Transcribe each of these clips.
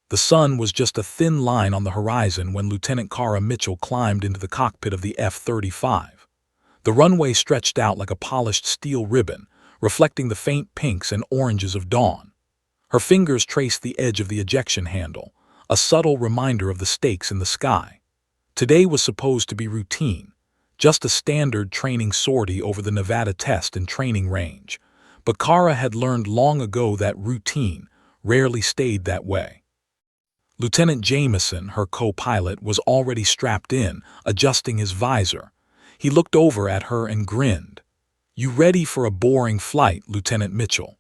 The sun was just a thin line on the horizon when Lieutenant Kara Mitchell climbed into the cockpit of the F-35. The runway stretched out like a polished steel ribbon, reflecting the faint pinks and oranges of dawn. Her fingers traced the edge of the ejection handle, a subtle reminder of the stakes in the sky. Today was supposed to be routine, just a standard training sortie over the Nevada Test and Training Range. But Kara had learned long ago that routine rarely stayed that way. Lieutenant Jameson, her co-pilot, was already strapped in, adjusting his visor. He looked over at her and grinned. "You ready for a boring flight, Lieutenant Mitchell?"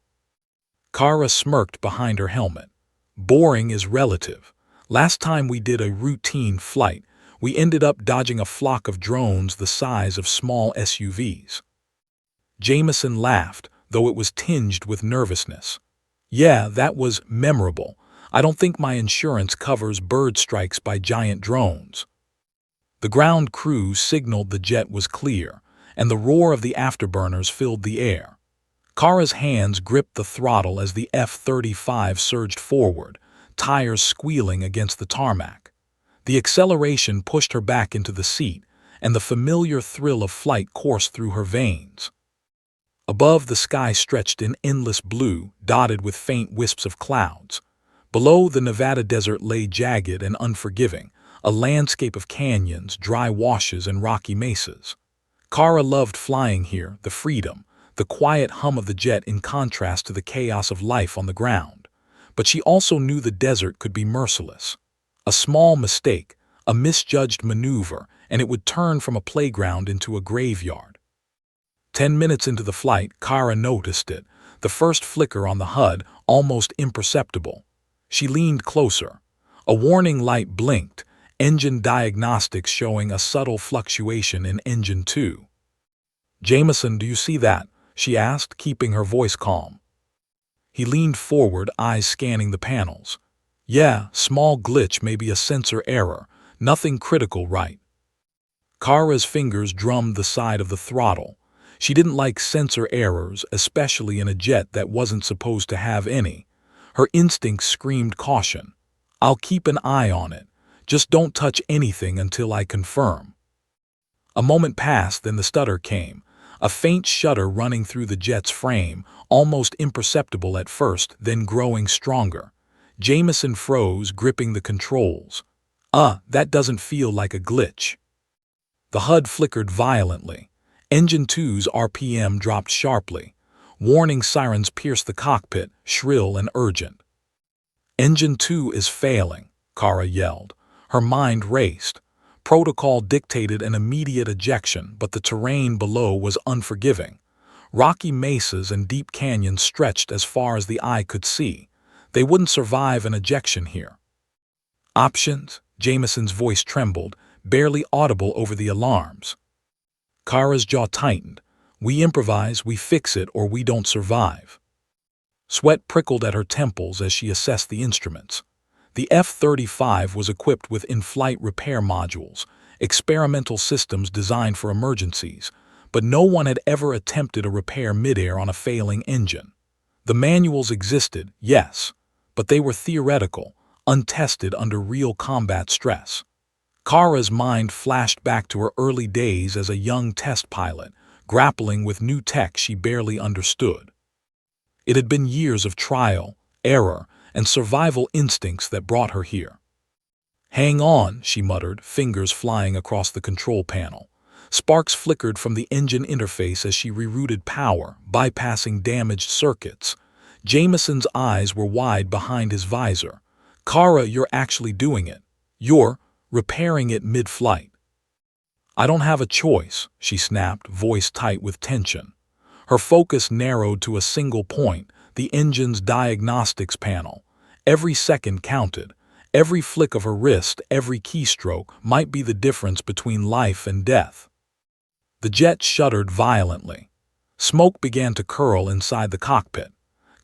Kara smirked behind her helmet. "Boring is relative. Last time we did a routine flight, we ended up dodging a flock of drones the size of small SUVs." Jameson laughed, though it was tinged with nervousness. "Yeah, that was memorable. I don't think my insurance covers bird strikes by giant drones." The ground crew signaled the jet was clear, and the roar of the afterburners filled the air. Kara's hands gripped the throttle as the F-35 surged forward, tires squealing against the tarmac. The acceleration pushed her back into the seat, and the familiar thrill of flight coursed through her veins. Above, the sky stretched in endless blue, dotted with faint wisps of clouds. Below, the Nevada desert lay jagged and unforgiving, a landscape of canyons, dry washes, and rocky mesas. Kara loved flying here, the freedom, the quiet hum of the jet in contrast to the chaos of life on the ground. But she also knew the desert could be merciless. A small mistake, a misjudged maneuver, and it would turn from a playground into a graveyard. 10 minutes into the flight, Kara noticed it, the first flicker on the HUD, almost imperceptible. She leaned closer. A warning light blinked, engine diagnostics showing a subtle fluctuation in engine 2. "Jameson, do you see that?" she asked, keeping her voice calm. He leaned forward, eyes scanning the panels. "Yeah, small glitch, maybe a sensor error. Nothing critical, right?" Kara's fingers drummed the side of the throttle. She didn't like sensor errors, especially in a jet that wasn't supposed to have any. Her instincts screamed caution. "I'll keep an eye on it. Just don't touch anything until I confirm." A moment passed, then the stutter came, a faint shudder running through the jet's frame, almost imperceptible at first, then growing stronger. Jameson froze, gripping the controls. That doesn't feel like a glitch." The HUD flickered violently. Engine 2's RPM dropped sharply. Warning sirens pierced the cockpit, shrill and urgent. "Engine 2 is failing," Kara yelled. Her mind raced. Protocol dictated an immediate ejection, but the terrain below was unforgiving. Rocky mesas and deep canyons stretched as far as the eye could see. They wouldn't survive an ejection here. "Options?" Jameson's voice trembled, barely audible over the alarms. Kara's jaw tightened. "We improvise, we fix it, or we don't survive." Sweat prickled at her temples as she assessed the instruments. The F-35 was equipped with in-flight repair modules, experimental systems designed for emergencies, but no one had ever attempted a repair midair on a failing engine. The manuals existed, yes, but they were theoretical, untested under real combat stress. Kara's mind flashed back to her early days as a young test pilot, grappling with new tech she barely understood. It had been years of trial, error, and survival instincts that brought her here. "Hang on," she muttered, fingers flying across the control panel. Sparks flickered from the engine interface as she rerouted power, bypassing damaged circuits. Jameson's eyes were wide behind his visor. "Kara, you're actually doing it. You're repairing it mid-flight." "I don't have a choice," she snapped, voice tight with tension. Her focus narrowed to a single point, the engine's diagnostics panel. Every second counted. Every flick of her wrist, every keystroke, might be the difference between life and death. The jet shuddered violently. Smoke began to curl inside the cockpit.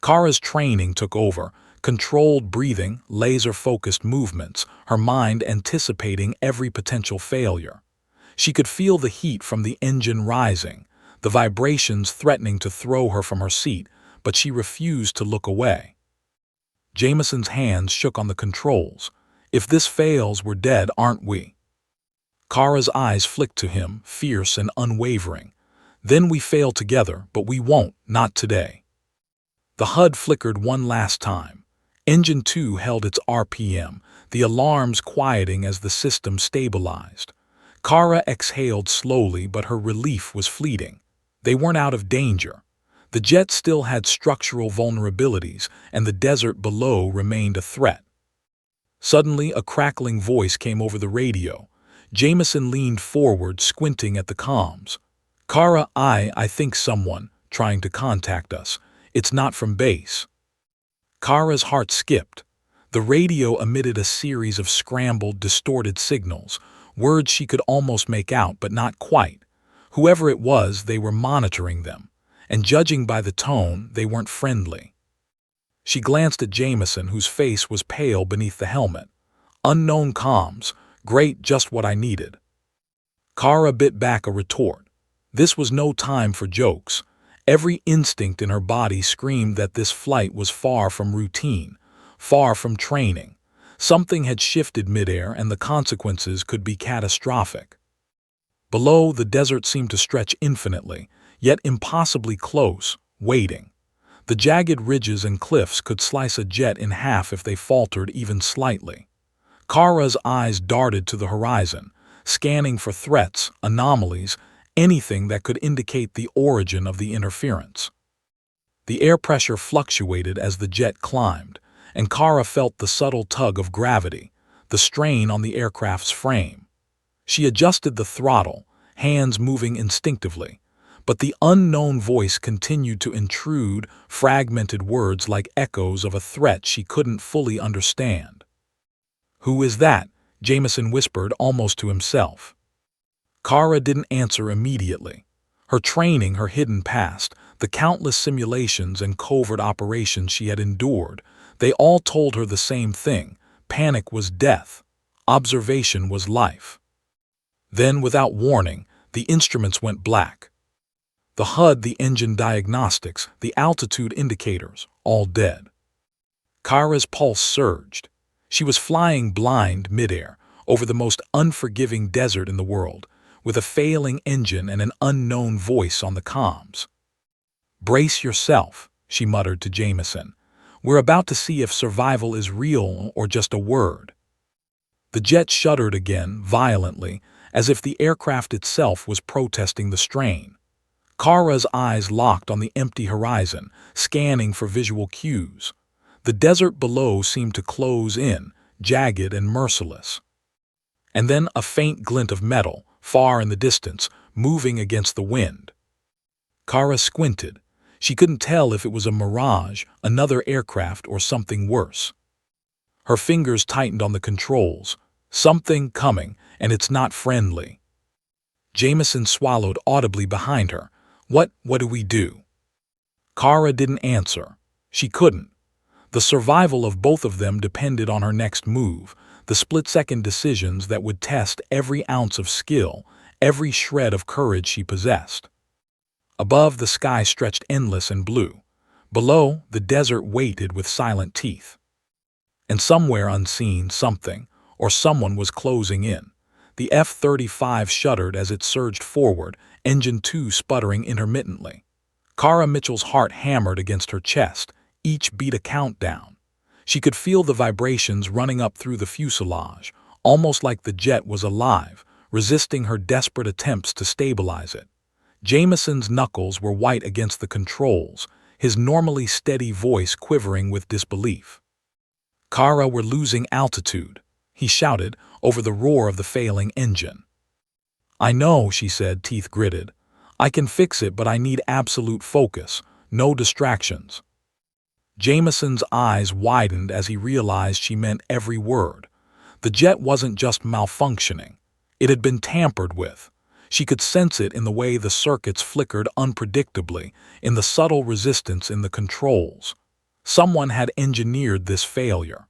Kara's training took over, controlled breathing, laser-focused movements, her mind anticipating every potential failure. She could feel the heat from the engine rising, the vibrations threatening to throw her from her seat, but she refused to look away. Jameson's hands shook on the controls. If this fails, we're dead, aren't we? Kara's eyes flicked to him, fierce and unwavering. Then we fail together, but we won't, not today. The HUD flickered one last time. Engine 2 held its RPM, the alarms quieting as the system stabilized. Kara exhaled slowly, but her relief was fleeting. They weren't out of danger. The jet still had structural vulnerabilities, and the desert below remained a threat. Suddenly, a crackling voice came over the radio. Jameson leaned forward, squinting at the comms. Kara, I think someone trying to contact us. It's not from base. Kara's heart skipped. The radio emitted a series of scrambled, distorted signals, words she could almost make out, but not quite. Whoever it was, they were monitoring them, and judging by the tone, they weren't friendly. She glanced at Jameson, whose face was pale beneath the helmet. Unknown comms. Great, just what I needed. Kara bit back a retort. This was no time for jokes. Every instinct in her body screamed that this flight was far from routine, far from training. Something had shifted midair, and the consequences could be catastrophic. Below, the desert seemed to stretch infinitely, yet impossibly close, waiting. The jagged ridges and cliffs could slice a jet in half if they faltered even slightly. Kara's eyes darted to the horizon, scanning for threats, anomalies, anything that could indicate the origin of the interference. The air pressure fluctuated as the jet climbed, and Kara felt the subtle tug of gravity, the strain on the aircraft's frame. She adjusted the throttle, hands moving instinctively, but the unknown voice continued to intrude, fragmented words like echoes of a threat she couldn't fully understand. "Who is that?" Jameson whispered almost to himself. Kara didn't answer immediately. Her training, her hidden past, the countless simulations and covert operations she had endured, they all told her the same thing: panic was death, observation was life. Then, without warning, the instruments went black. The HUD, the engine diagnostics, the altitude indicators, all dead. Kara's pulse surged. She was flying blind midair, over the most unforgiving desert in the world, with a failing engine and an unknown voice on the comms. "Brace yourself," she muttered to Jameson. "We're about to see if survival is real or just a word." The jet shuddered again, violently, as if the aircraft itself was protesting the strain. Kara's eyes locked on the empty horizon, scanning for visual cues. The desert below seemed to close in, jagged and merciless. And then a faint glint of metal, far in the distance, moving against the wind. Kara squinted. She couldn't tell if it was a mirage, another aircraft, or something worse. Her fingers tightened on the controls. Something coming, and it's not friendly. Jameson swallowed audibly behind her. What do we do?" Kara didn't answer. She couldn't. The survival of both of them depended on her next move, the split-second decisions that would test every ounce of skill, every shred of courage she possessed. Above, the sky stretched endless and blue. Below, the desert waited with silent teeth. And somewhere unseen, something, or someone was closing in. The F-35 shuddered as it surged forward, Engine 2 sputtering intermittently. Kara Mitchell's heart hammered against her chest, each beat a countdown. She could feel the vibrations running up through the fuselage, almost like the jet was alive, resisting her desperate attempts to stabilize it. Jameson's knuckles were white against the controls, his normally steady voice quivering with disbelief. "Kara, we're losing altitude," he shouted over the roar of the failing engine. "I know," she said, teeth gritted. "I can fix it, but I need absolute focus, no distractions." Jameson's eyes widened as he realized she meant every word. The jet wasn't just malfunctioning. It had been tampered with. She could sense it in the way the circuits flickered unpredictably, in the subtle resistance in the controls. Someone had engineered this failure.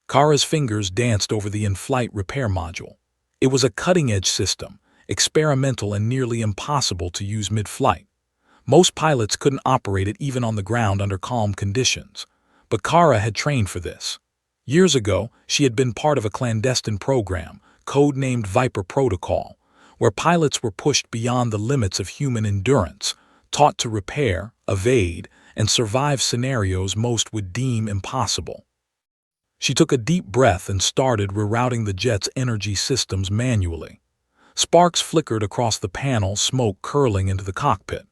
Kara's fingers danced over the in-flight repair module. It was a cutting-edge system, experimental and nearly impossible to use mid-flight. Most pilots couldn't operate it even on the ground under calm conditions. But Kara had trained for this. Years ago, she had been part of a clandestine program, codenamed Viper Protocol, where pilots were pushed beyond the limits of human endurance, taught to repair, evade, and survive scenarios most would deem impossible. She took a deep breath and started rerouting the jet's energy systems manually. Sparks flickered across the panel, smoke curling into the cockpit.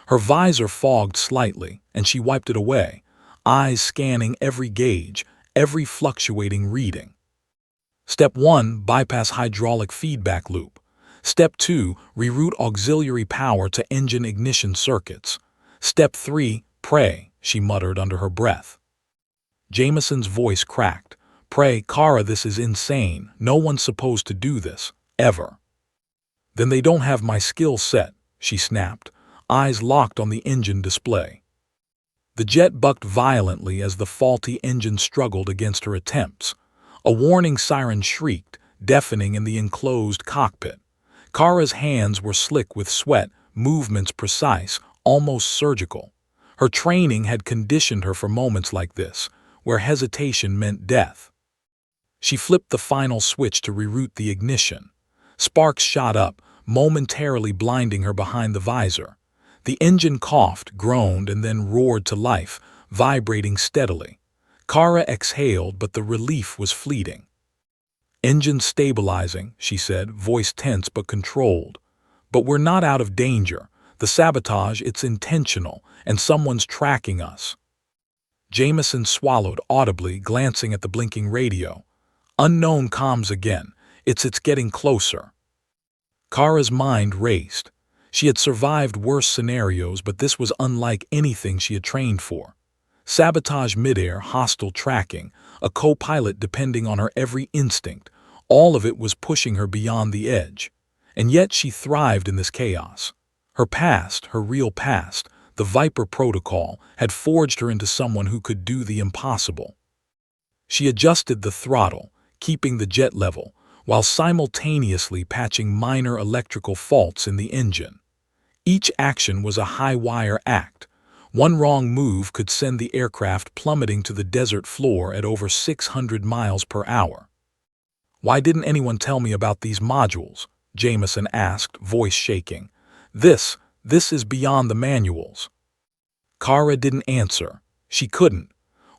Her visor fogged slightly, and she wiped it away, eyes scanning every gauge, every fluctuating reading. Step 1, bypass hydraulic feedback loop. Step 2, reroute auxiliary power to engine ignition circuits. Step 3, pray, she muttered under her breath. Jameson's voice cracked. Pray, Kara, this is insane. No one's supposed to do this, ever. Then they don't have my skill set, she snapped, eyes locked on the engine display. The jet bucked violently as the faulty engine struggled against her attempts. A warning siren shrieked, deafening in the enclosed cockpit. Kara's hands were slick with sweat, movements precise, almost surgical. Her training had conditioned her for moments like this, where hesitation meant death. She flipped the final switch to reroute the ignition. Sparks shot up, momentarily blinding her behind the visor. The engine coughed, groaned, and then roared to life, vibrating steadily. Kara exhaled, but the relief was fleeting. Engine stabilizing, she said, voice tense but controlled. But we're not out of danger. The sabotage, it's intentional, and someone's tracking us. Jameson swallowed audibly, glancing at the blinking radio. Unknown comms again. It's getting closer. Kara's mind raced. She had survived worse scenarios, but this was unlike anything she had trained for. Sabotage midair, hostile tracking, a co-pilot depending on her every instinct, all of it was pushing her beyond the edge. And yet she thrived in this chaos. Her past, her real past, the Viper Protocol, had forged her into someone who could do the impossible. She adjusted the throttle, keeping the jet level, while simultaneously patching minor electrical faults in the engine. Each action was a high-wire act. One wrong move could send the aircraft plummeting to the desert floor at over 600 miles per hour. Why didn't anyone tell me about these modules? Jameson asked, voice shaking. This is beyond the manuals. Kara didn't answer. She couldn't.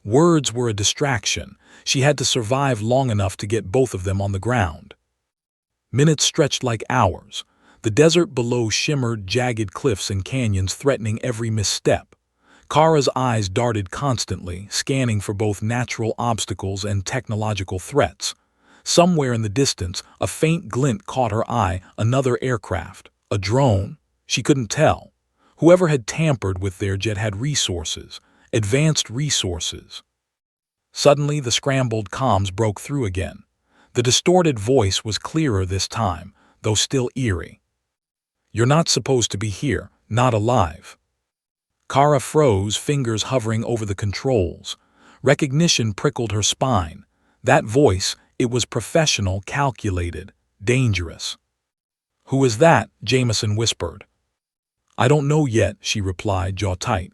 Words were a distraction. She had to survive long enough to get both of them on the ground. Minutes stretched like hours. The desert below shimmered jagged cliffs and canyons threatening every misstep. Kara's eyes darted constantly, scanning for both natural obstacles and technological threats. Somewhere in the distance, a faint glint caught her eye, another aircraft. A drone? She couldn't tell. Whoever had tampered with their jet had resources, advanced resources. Suddenly, the scrambled comms broke through again. The distorted voice was clearer this time, though still eerie. You're not supposed to be here, not alive. Kara froze, fingers hovering over the controls. Recognition prickled her spine. That voice, it was professional, calculated, dangerous. Who is that? Jameson whispered. I don't know yet, she replied, jaw tight.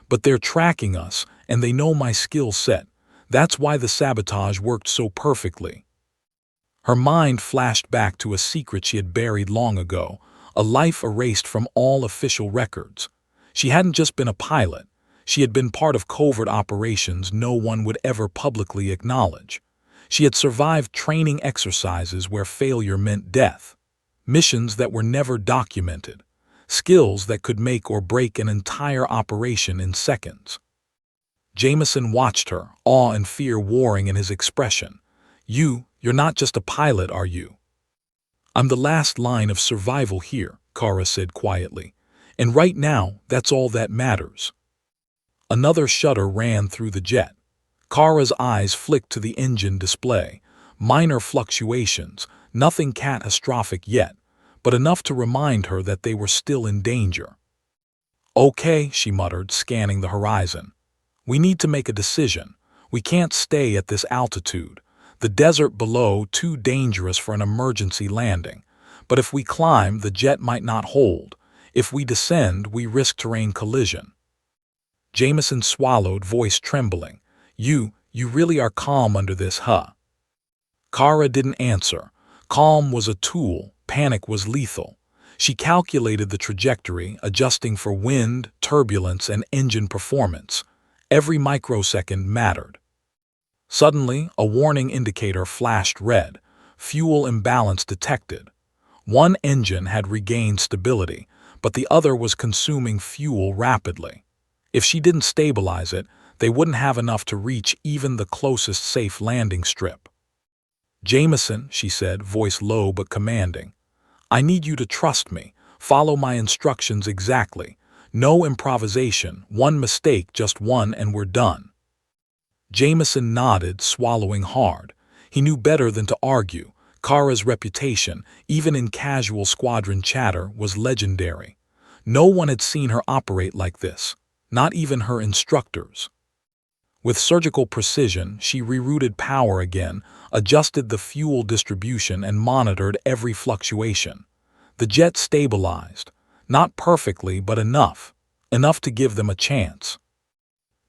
But they're tracking us, and they know my skill set. That's why the sabotage worked so perfectly. Her mind flashed back to a secret she had buried long ago, a life erased from all official records. She hadn't just been a pilot. She had been part of covert operations no one would ever publicly acknowledge. She had survived training exercises where failure meant death. Missions that were never documented. Skills that could make or break an entire operation in seconds. Jameson watched her, awe and fear warring in his expression. You're not just a pilot, are you? I'm the last line of survival here, Kara said quietly. And right now, that's all that matters. Another shudder ran through the jet. Kara's eyes flicked to the engine display. Minor fluctuations, nothing catastrophic yet, but enough to remind her that they were still in danger. Okay, she muttered, scanning the horizon. We need to make a decision. We can't stay at this altitude. The desert below too dangerous for an emergency landing. But if we climb, the jet might not hold. If we descend, we risk terrain collision. Jameson swallowed, voice trembling. You really are calm under this, huh? Kara didn't answer. Calm was a tool, panic was lethal. She calculated the trajectory, adjusting for wind, turbulence, and engine performance. Every microsecond mattered. Suddenly, a warning indicator flashed red. Fuel imbalance detected. One engine had regained stability, but the other was consuming fuel rapidly. If she didn't stabilize it, they wouldn't have enough to reach even the closest safe landing strip. "Jameson," she said, voice low but commanding, "I need you to trust me. Follow my instructions exactly. No improvisation, one mistake, just one, and we're done." Jameson nodded, swallowing hard. He knew better than to argue. Kara's reputation, even in casual squadron chatter, was legendary. No one had seen her operate like this, not even her instructors. With surgical precision, she rerouted power again, adjusted the fuel distribution, and monitored every fluctuation. The jet stabilized, not perfectly, but enough to give them a chance.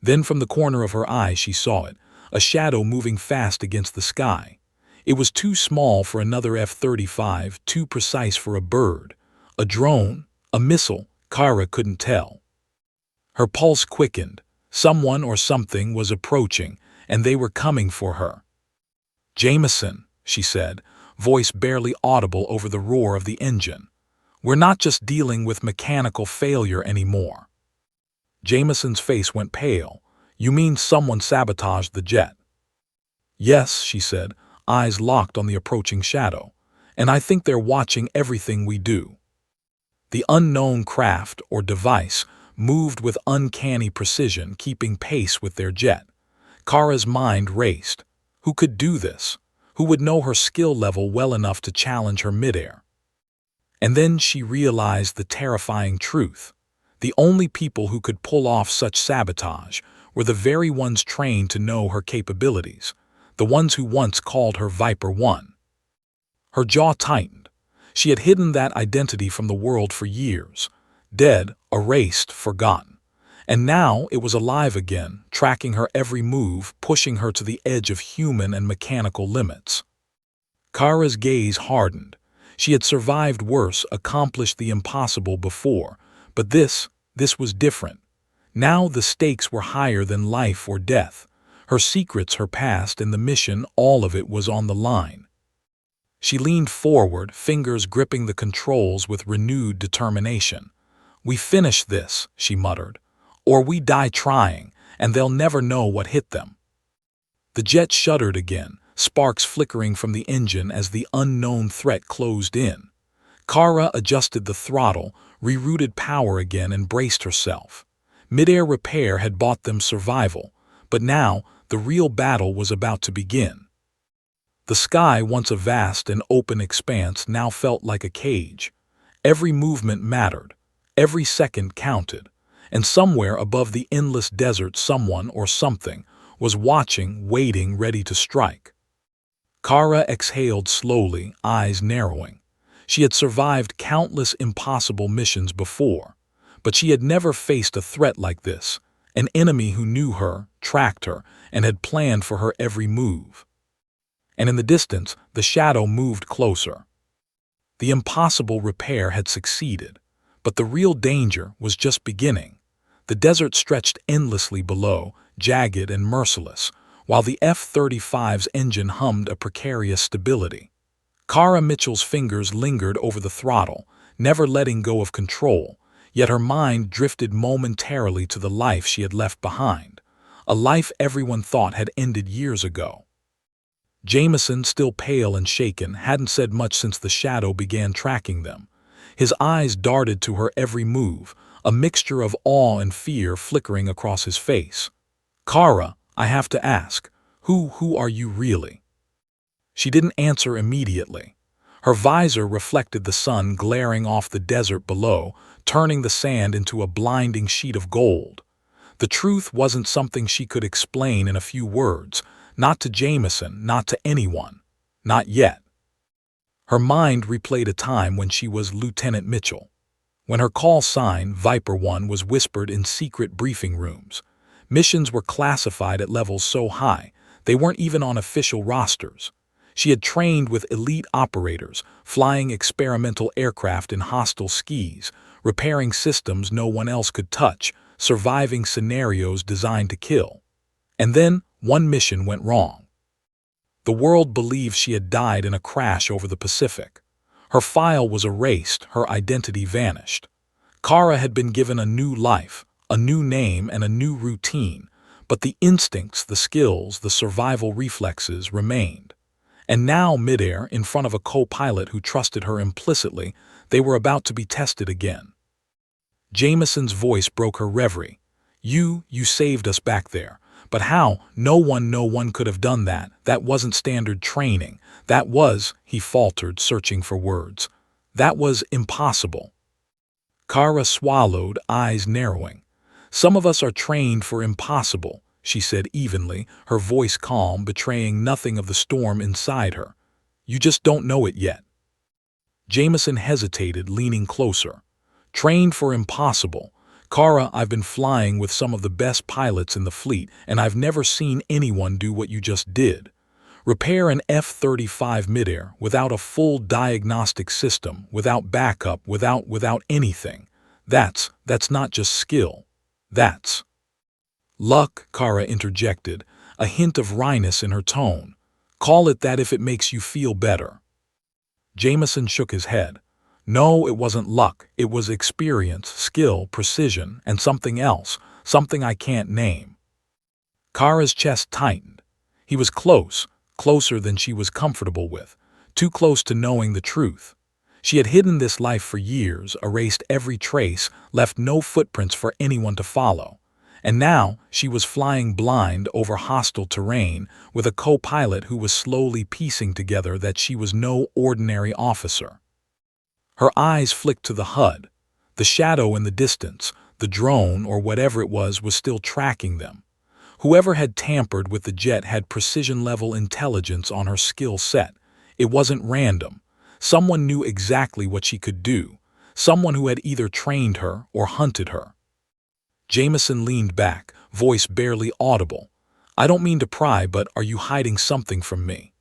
Then from the corner of her eye she saw it, a shadow moving fast against the sky. It was too small for another F-35, too precise for a bird. A drone, a missile, Kara couldn't tell. Her pulse quickened. Someone or something was approaching, and they were coming for her. "Jameson," she said, voice barely audible over the roar of the engine. "We're not just dealing with mechanical failure anymore." Jameson's face went pale. "You mean someone sabotaged the jet?" "Yes," she said, eyes locked on the approaching shadow. "And I think they're watching everything we do." The unknown craft, or device, moved with uncanny precision, keeping pace with their jet. Kara's mind raced. Who could do this? Who would know her skill level well enough to challenge her midair? And then she realized the terrifying truth. The only people who could pull off such sabotage were the very ones trained to know her capabilities, the ones who once called her Viper 1. Her jaw tightened. She had hidden that identity from the world for years. Dead, erased, forgotten. And now it was alive again, tracking her every move, pushing her to the edge of human and mechanical limits. Kara's gaze hardened. She had survived worse, accomplished the impossible before, but this was different. Now the stakes were higher than life or death. Her secrets, her past, and the mission, all of it was on the line. She leaned forward, fingers gripping the controls with renewed determination. "We finish this," she muttered, "or we die trying, and they'll never know what hit them." The jet shuddered again, sparks flickering from the engine as the unknown threat closed in. Kara adjusted the throttle, rerouted power again, and braced herself. Midair repair had bought them survival, but now the real battle was about to begin. The sky, once a vast and open expanse, now felt like a cage. Every movement mattered. Every second counted, and somewhere above the endless desert someone or something was watching, waiting, ready to strike. Kara exhaled slowly, eyes narrowing. She had survived countless impossible missions before, but she had never faced a threat like this, an enemy who knew her, tracked her, and had planned for her every move. And in the distance, the shadow moved closer. The impossible repair had succeeded. But the real danger was just beginning. The desert stretched endlessly below, jagged and merciless, while the F-35's engine hummed a precarious stability. Kara Mitchell's fingers lingered over the throttle, never letting go of control, yet her mind drifted momentarily to the life she had left behind, a life everyone thought had ended years ago. Jameson, still pale and shaken, hadn't said much since the shadow began tracking them. His eyes darted to her every move, a mixture of awe and fear flickering across his face. "Kara, I have to ask, who are you really?" She didn't answer immediately. Her visor reflected the sun glaring off the desert below, turning the sand into a blinding sheet of gold. The truth wasn't something she could explain in a few words, not to Jameson, not to anyone. Not yet. Her mind replayed a time when she was Lieutenant Mitchell, when her call sign, Viper 1, was whispered in secret briefing rooms. Missions were classified at levels so high, they weren't even on official rosters. She had trained with elite operators, flying experimental aircraft in hostile skis, repairing systems no one else could touch, surviving scenarios designed to kill. And then, one mission went wrong. The world believed she had died in a crash over the Pacific. Her file was erased, her identity vanished. Kara had been given a new life, a new name and a new routine, but the instincts, the skills, the survival reflexes remained. And now, midair, in front of a co-pilot who trusted her implicitly, they were about to be tested again. Jameson's voice broke her reverie. You saved us back there. But how? No one could have done that. That wasn't standard training. That was, he faltered, searching for words. That was impossible. Kara swallowed, eyes narrowing. Some of us are trained for impossible, she said evenly, her voice calm, betraying nothing of the storm inside her. You just don't know it yet. Jameson hesitated, leaning closer. Trained for impossible. Kara, I've been flying with some of the best pilots in the fleet, and I've never seen anyone do what you just did. Repair an F-35 midair without a full diagnostic system, without backup, without anything. That's not just skill. That's luck, Kara interjected, a hint of wryness in her tone. Call it that if it makes you feel better. Jameson shook his head. No, it wasn't luck. It was experience, skill, precision, and something else, something I can't name. Kara's chest tightened. He was close, closer than she was comfortable with, too close to knowing the truth. She had hidden this life for years, erased every trace, left no footprints for anyone to follow. And now she was flying blind over hostile terrain with a co-pilot who was slowly piecing together that she was no ordinary officer. Her eyes flicked to the HUD. The shadow in the distance, the drone or whatever it was still tracking them. Whoever had tampered with the jet had precision-level intelligence on her skill set. It wasn't random. Someone knew exactly what she could do. Someone who had either trained her or hunted her. Jameson leaned back, voice barely audible. I don't mean to pry, but are you hiding something from me?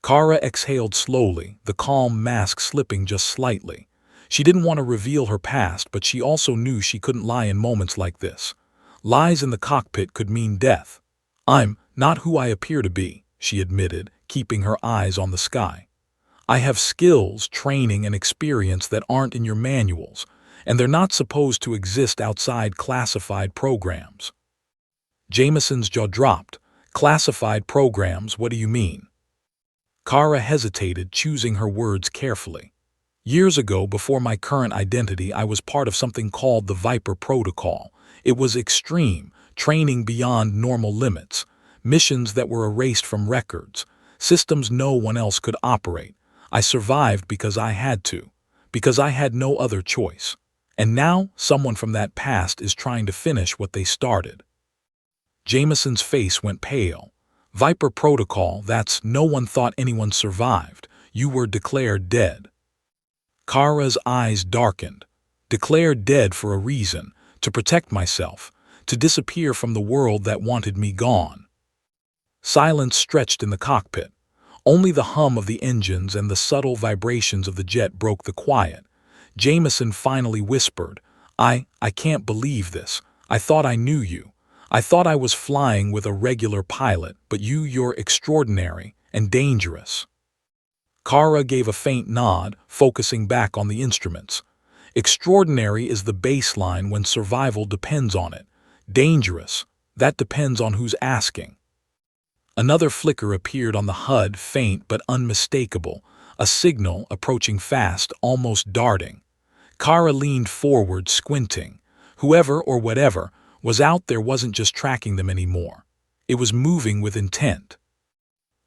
Kara exhaled slowly, the calm mask slipping just slightly. She didn't want to reveal her past, but she also knew she couldn't lie in moments like this. Lies in the cockpit could mean death. I'm not who I appear to be, she admitted, keeping her eyes on the sky. I have skills, training, and experience that aren't in your manuals, and they're not supposed to exist outside classified programs. Jameson's jaw dropped. Classified programs, what do you mean? Kara hesitated, choosing her words carefully. Years ago, before my current identity, I was part of something called the Viper Protocol. It was extreme, training beyond normal limits, missions that were erased from records, systems no one else could operate. I survived because I had to, because I had no other choice. And now, someone from that past is trying to finish what they started. Jameson's face went pale. Viper Protocol, that's no one thought anyone survived. You were declared dead. Kara's eyes darkened. Declared dead for a reason, to protect myself, to disappear from the world that wanted me gone. Silence stretched in the cockpit. Only the hum of the engines and the subtle vibrations of the jet broke the quiet. Jameson finally whispered, I can't believe this. I thought I knew you. I thought I was flying with a regular pilot, but you're extraordinary and dangerous. Kara gave a faint nod, focusing back on the instruments. Extraordinary is the baseline when survival depends on it. Dangerous, that depends on who's asking. Another flicker appeared on the HUD, faint but unmistakable, a signal approaching fast, almost darting. Kara leaned forward, squinting. Whoever or whatever was out there wasn't just tracking them anymore. It was moving with intent.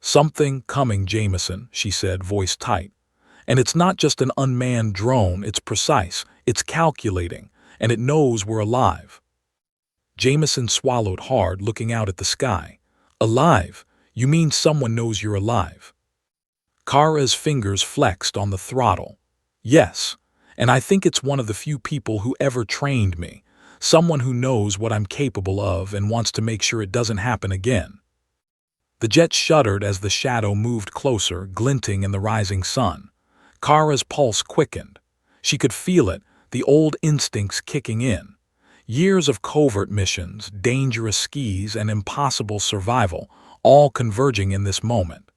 Something coming, Jameson, she said, voice tight. And it's not just an unmanned drone, it's precise, it's calculating, and it knows we're alive. Jameson swallowed hard, looking out at the sky. Alive? You mean someone knows you're alive? Kara's fingers flexed on the throttle. Yes, and I think it's one of the few people who ever trained me. someone who knows what I'm capable of and wants to make sure it doesn't happen again. The jet shuddered as the shadow moved closer, glinting in the rising sun. Kara's pulse quickened. She could feel it, the old instincts kicking in. Years of covert missions, dangerous skis, and impossible survival, all converging in this moment.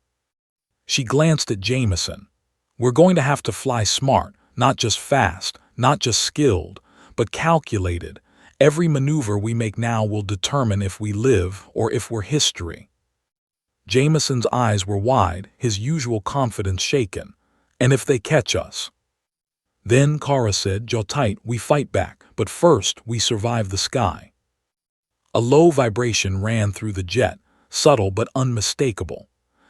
She glanced at Jameson. We're going to have to fly smart, not just fast, not just skilled, but calculated. Every maneuver we make now will determine if we live or if we're history. Jameson's eyes were wide, his usual confidence shaken. And if they catch us? Then, Kara said, jaw tight, we fight back, but first we survive the sky. A low vibration ran through the jet, subtle but unmistakable.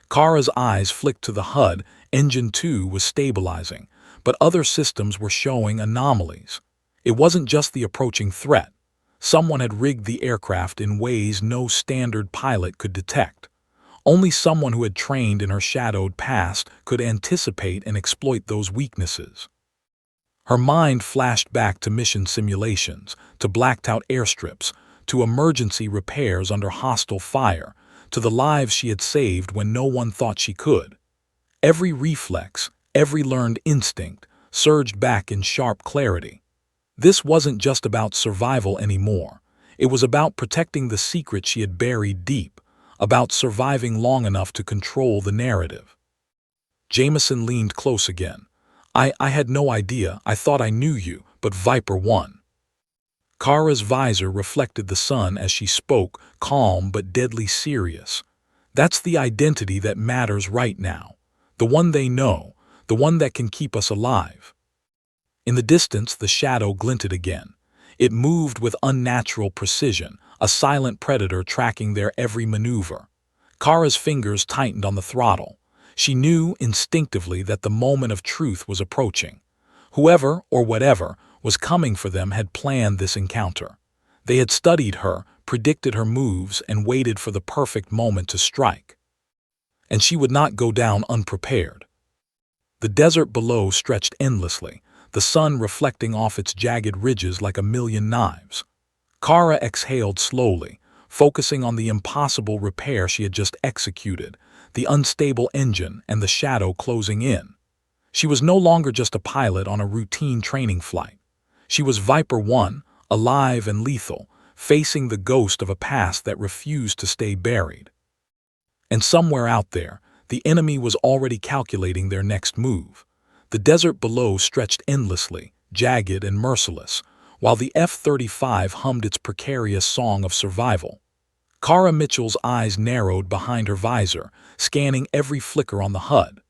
Kara's eyes flicked to the HUD. Engine 2 was stabilizing, but other systems were showing anomalies. It wasn't just the approaching threat. Someone had rigged the aircraft in ways no standard pilot could detect. Only someone who had trained in her shadowed past could anticipate and exploit those weaknesses. Her mind flashed back to mission simulations, to blacked-out airstrips, to emergency repairs under hostile fire, to the lives she had saved when no one thought she could. Every reflex, every learned instinct, surged back in sharp clarity. This wasn't just about survival anymore. It was about protecting the secret she had buried deep, about surviving long enough to control the narrative. Jameson leaned close again. I had no idea. I thought I knew you, but Viper won. Kara's visor reflected the sun as she spoke, calm but deadly serious. That's the identity that matters right now. The one they know, the one that can keep us alive. In the distance, the shadow glinted again. It moved with unnatural precision, a silent predator tracking their every maneuver. Kara's fingers tightened on the throttle. She knew instinctively that the moment of truth was approaching. Whoever or whatever was coming for them had planned this encounter. They had studied her, predicted her moves, and waited for the perfect moment to strike. And she would not go down unprepared. The desert below stretched endlessly, the sun reflecting off its jagged ridges like a million knives. Kara exhaled slowly, focusing on the impossible repair she had just executed, the unstable engine and the shadow closing in. She was no longer just a pilot on a routine training flight. She was Viper 1, alive and lethal, facing the ghost of a past that refused to stay buried. And somewhere out there, the enemy was already calculating their next move. The desert below stretched endlessly, jagged and merciless, while the F-35 hummed its precarious song of survival. Kara Mitchell's eyes narrowed behind her visor, scanning every flicker on the HUD.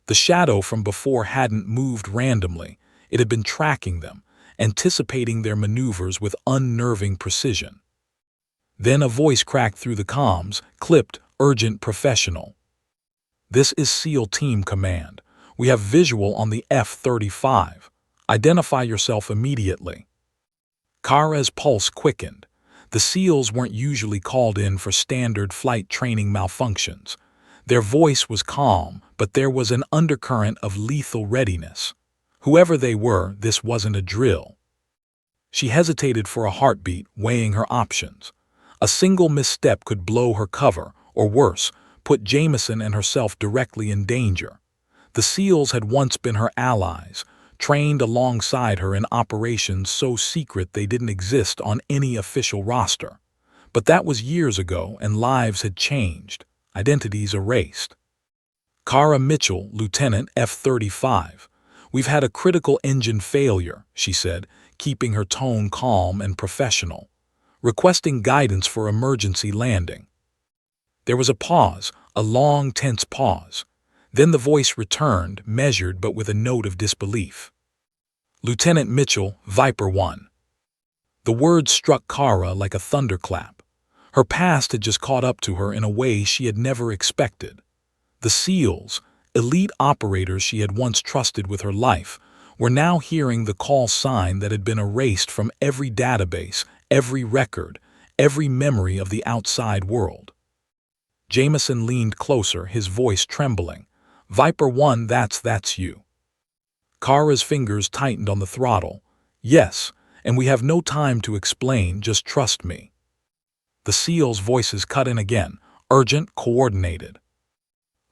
The shadow from before hadn't moved randomly. It had been tracking them, anticipating their maneuvers with unnerving precision. Then a voice cracked through the comms, clipped, urgent, professional. This is SEAL Team Command. We have visual on the F-35. Identify yourself immediately. Kara's pulse quickened. The SEALs weren't usually called in for standard flight training malfunctions. Their voice was calm, but there was an undercurrent of lethal readiness. Whoever they were, this wasn't a drill. She hesitated for a heartbeat, weighing her options. A single misstep could blow her cover, or worse, put Jameson and herself directly in danger. The SEALs had once been her allies, trained alongside her in operations so secret they didn't exist on any official roster. But that was years ago, and lives had changed, identities erased. Kara Mitchell, Lieutenant, F-35. We've had a critical engine failure, she said, keeping her tone calm and professional. Requesting guidance for emergency landing. There was a pause, a long, tense pause. Then the voice returned, measured but with a note of disbelief. Lieutenant Mitchell, Viper 1. The words struck Kara like a thunderclap. Her past had just caught up to her in a way she had never expected. The SEALs, elite operators she had once trusted with her life, were now hearing the call sign that had been erased from every database, every record, every memory of the outside world. Jameson leaned closer, his voice trembling. Viper 1, that's you. Kara's fingers tightened on the throttle. Yes, And we have no time to explain, just trust me. The SEALs' voices cut in again, urgent, coordinated.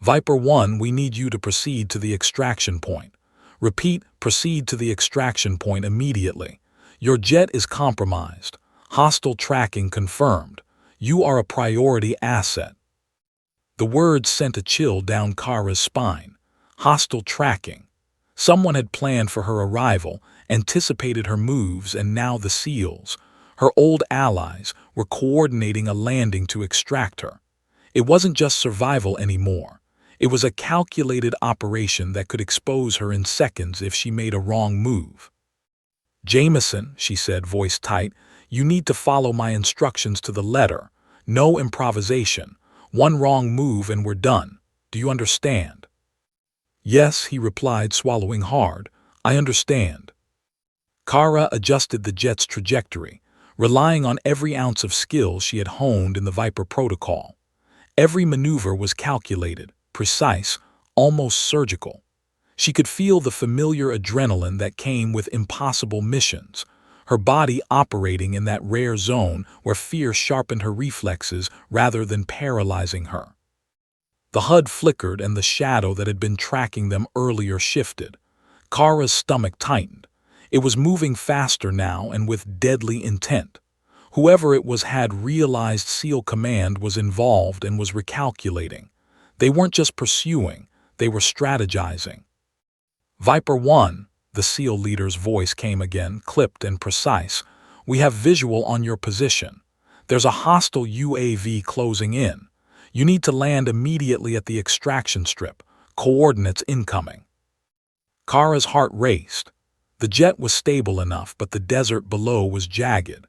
Viper 1, we need you to proceed to the extraction point. Repeat, proceed to the extraction point immediately. Your jet is compromised. Hostile tracking confirmed. You are a priority asset. The words sent a chill down Kara's spine. Hostile tracking. Someone had planned for her arrival, anticipated her moves, and now the SEALs, her old allies, were coordinating a landing to extract her. It wasn't just survival anymore. It was a calculated operation that could expose her in seconds if she made a wrong move. Jameson, she said, voice tight, you need to follow my instructions to the letter. No improvisation. One wrong move and we're done. Do you understand? Yes, he replied, swallowing hard. I understand. Kara adjusted the jet's trajectory, relying on every ounce of skill she had honed in the Viper protocol. Every maneuver was calculated, precise, almost surgical. She could feel the familiar adrenaline that came with impossible missions, her body operating in that rare zone where fear sharpened her reflexes rather than paralyzing her. The HUD flickered and the shadow that had been tracking them earlier shifted. Kara's stomach tightened. It was moving faster now and with deadly intent. Whoever it was had realized SEAL Command was involved and was recalculating. They weren't just pursuing, they were strategizing. Viper 1, the SEAL leader's voice came again, clipped and precise. We have visual on your position. There's a hostile UAV closing in. You need to land immediately at the extraction strip. Coordinates incoming. Kara's heart raced. The jet was stable enough, but the desert below was jagged.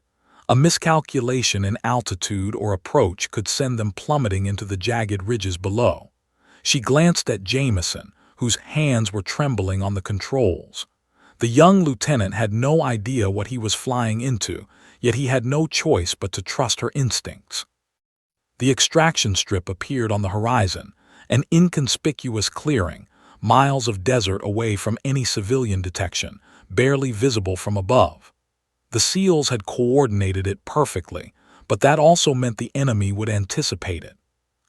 A miscalculation in altitude or approach could send them plummeting into the jagged ridges below. She glanced at Jameson, whose hands were trembling on the controls. The young lieutenant had no idea what he was flying into, yet he had no choice but to trust her instincts. The extraction strip appeared on the horizon, an inconspicuous clearing, miles of desert away from any civilian detection, barely visible from above. The SEALs had coordinated it perfectly, but that also meant the enemy would anticipate it.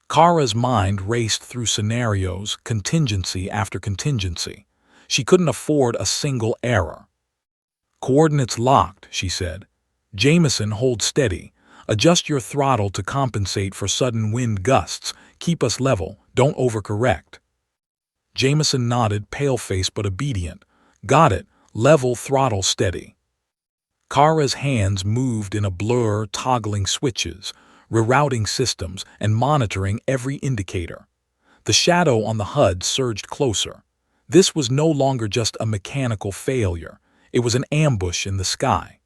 Kara's mind raced through scenarios, contingency after contingency. She couldn't afford a single error. Coordinates locked, she said. Jameson, hold steady. Adjust your throttle to compensate for sudden wind gusts. Keep us level. Don't overcorrect. Jameson nodded, pale-faced but obedient. Got it. Level, throttle steady. Kara's hands moved in a blur, toggling switches, rerouting systems, and monitoring every indicator. The shadow on the HUD surged closer. This was no longer just a mechanical failure. It was an ambush in the sky.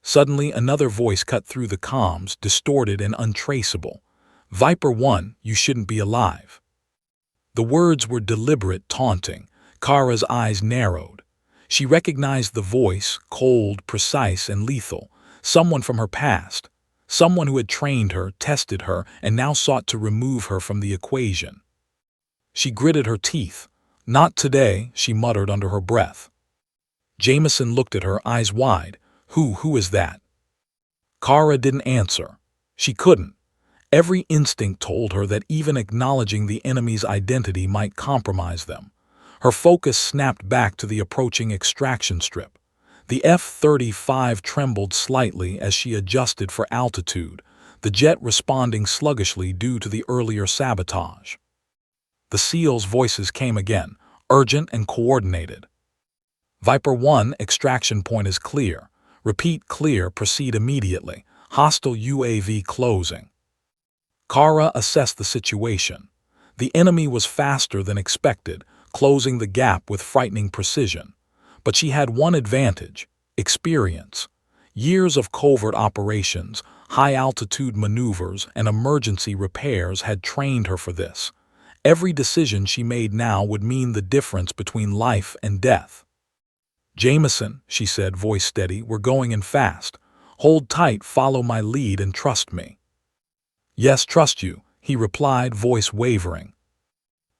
Suddenly, another voice cut through the comms, distorted and untraceable. Viper 1, you shouldn't be alive. The words were deliberate, taunting. Kara's eyes narrowed. She recognized the voice, cold, precise, and lethal. Someone from her past. Someone who had trained her, tested her, and now sought to remove her from the equation. She gritted her teeth. Not today, she muttered under her breath. Jameson looked at her, eyes wide. Who is that? Kara didn't answer. She couldn't. Every instinct told her that even acknowledging the enemy's identity might compromise them. Her focus snapped back to the approaching extraction strip. The F-35 trembled slightly as she adjusted for altitude, the jet responding sluggishly due to the earlier sabotage. The SEALs' voices came again, urgent and coordinated. Viper 1, extraction point is clear. Repeat, clear, proceed immediately. Hostile UAV closing. Kara assessed the situation. The enemy was faster than expected, closing the gap with frightening precision. But she had one advantage: experience. Years of covert operations, high-altitude maneuvers, and emergency repairs had trained her for this. Every decision she made now would mean the difference between life and death. Jameson, she said, voice steady, we're going in fast. Hold tight, follow my lead, and trust me. Yes, trust you, he replied, voice wavering.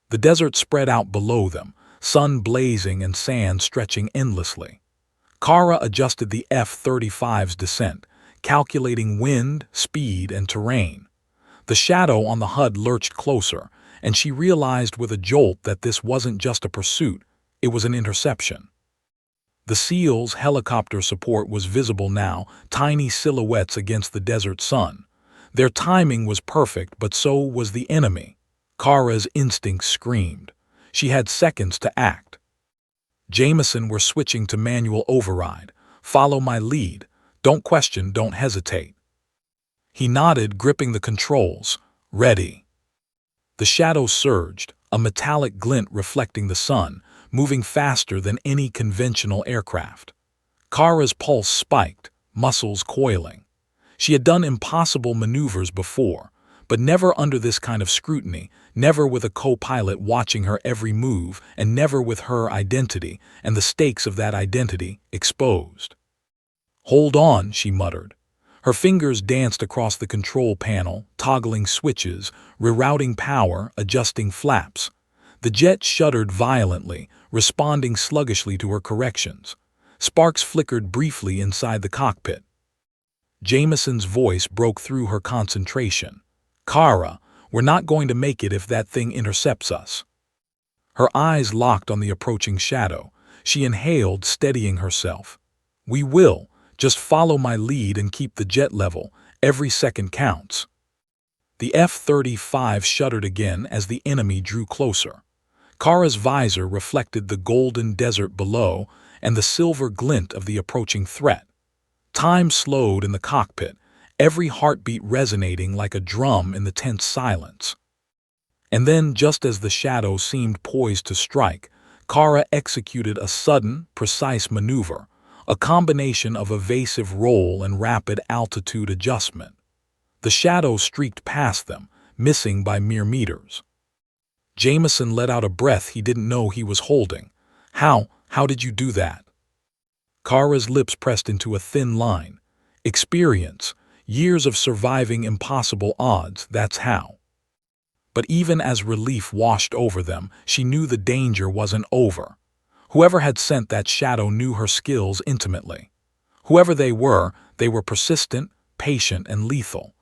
The desert spread out below them, sun blazing and sand stretching endlessly. Kara adjusted the F-35's descent, calculating wind, speed, and terrain. The shadow on the HUD lurched closer, and she realized with a jolt that this wasn't just a pursuit, it was an interception. The SEAL's helicopter support was visible now, tiny silhouettes against the desert sun. Their timing was perfect, but so was the enemy. Kara's instincts screamed. She had seconds to act. Jameson were switching to manual override. Follow my lead. Don't question, don't hesitate. He nodded, gripping the controls. Ready. The shadow surged, a metallic glint reflecting the sun, moving faster than any conventional aircraft. Kara's pulse spiked, muscles coiling. She had done impossible maneuvers before, but never under this kind of scrutiny, never with a co-pilot watching her every move, and never with her identity, and the stakes of that identity, exposed. Hold on, she muttered. Her fingers danced across the control panel, toggling switches, rerouting power, adjusting flaps. The jet shuddered violently, responding sluggishly to her corrections. Sparks flickered briefly inside the cockpit. Jameson's voice broke through her concentration. Kara, we're not going to make it if that thing intercepts us. Her eyes locked on the approaching shadow. She inhaled, steadying herself. We will. Just follow my lead and keep the jet level. Every second counts. The F-35 shuddered again as the enemy drew closer. Kara's visor reflected the golden desert below and the silver glint of the approaching threat. Time slowed in the cockpit, every heartbeat resonating like a drum in the tense silence. And then, just as the shadow seemed poised to strike, Kara executed a sudden, precise maneuver, a combination of evasive roll and rapid altitude adjustment. The shadow streaked past them, missing by mere meters. Jameson let out a breath he didn't know he was holding. How did you do that? Kara's lips pressed into a thin line. Experience, years of surviving impossible odds, that's how. But even as relief washed over them, she knew the danger wasn't over. Whoever had sent that shadow knew her skills intimately. Whoever they were persistent, patient, and lethal.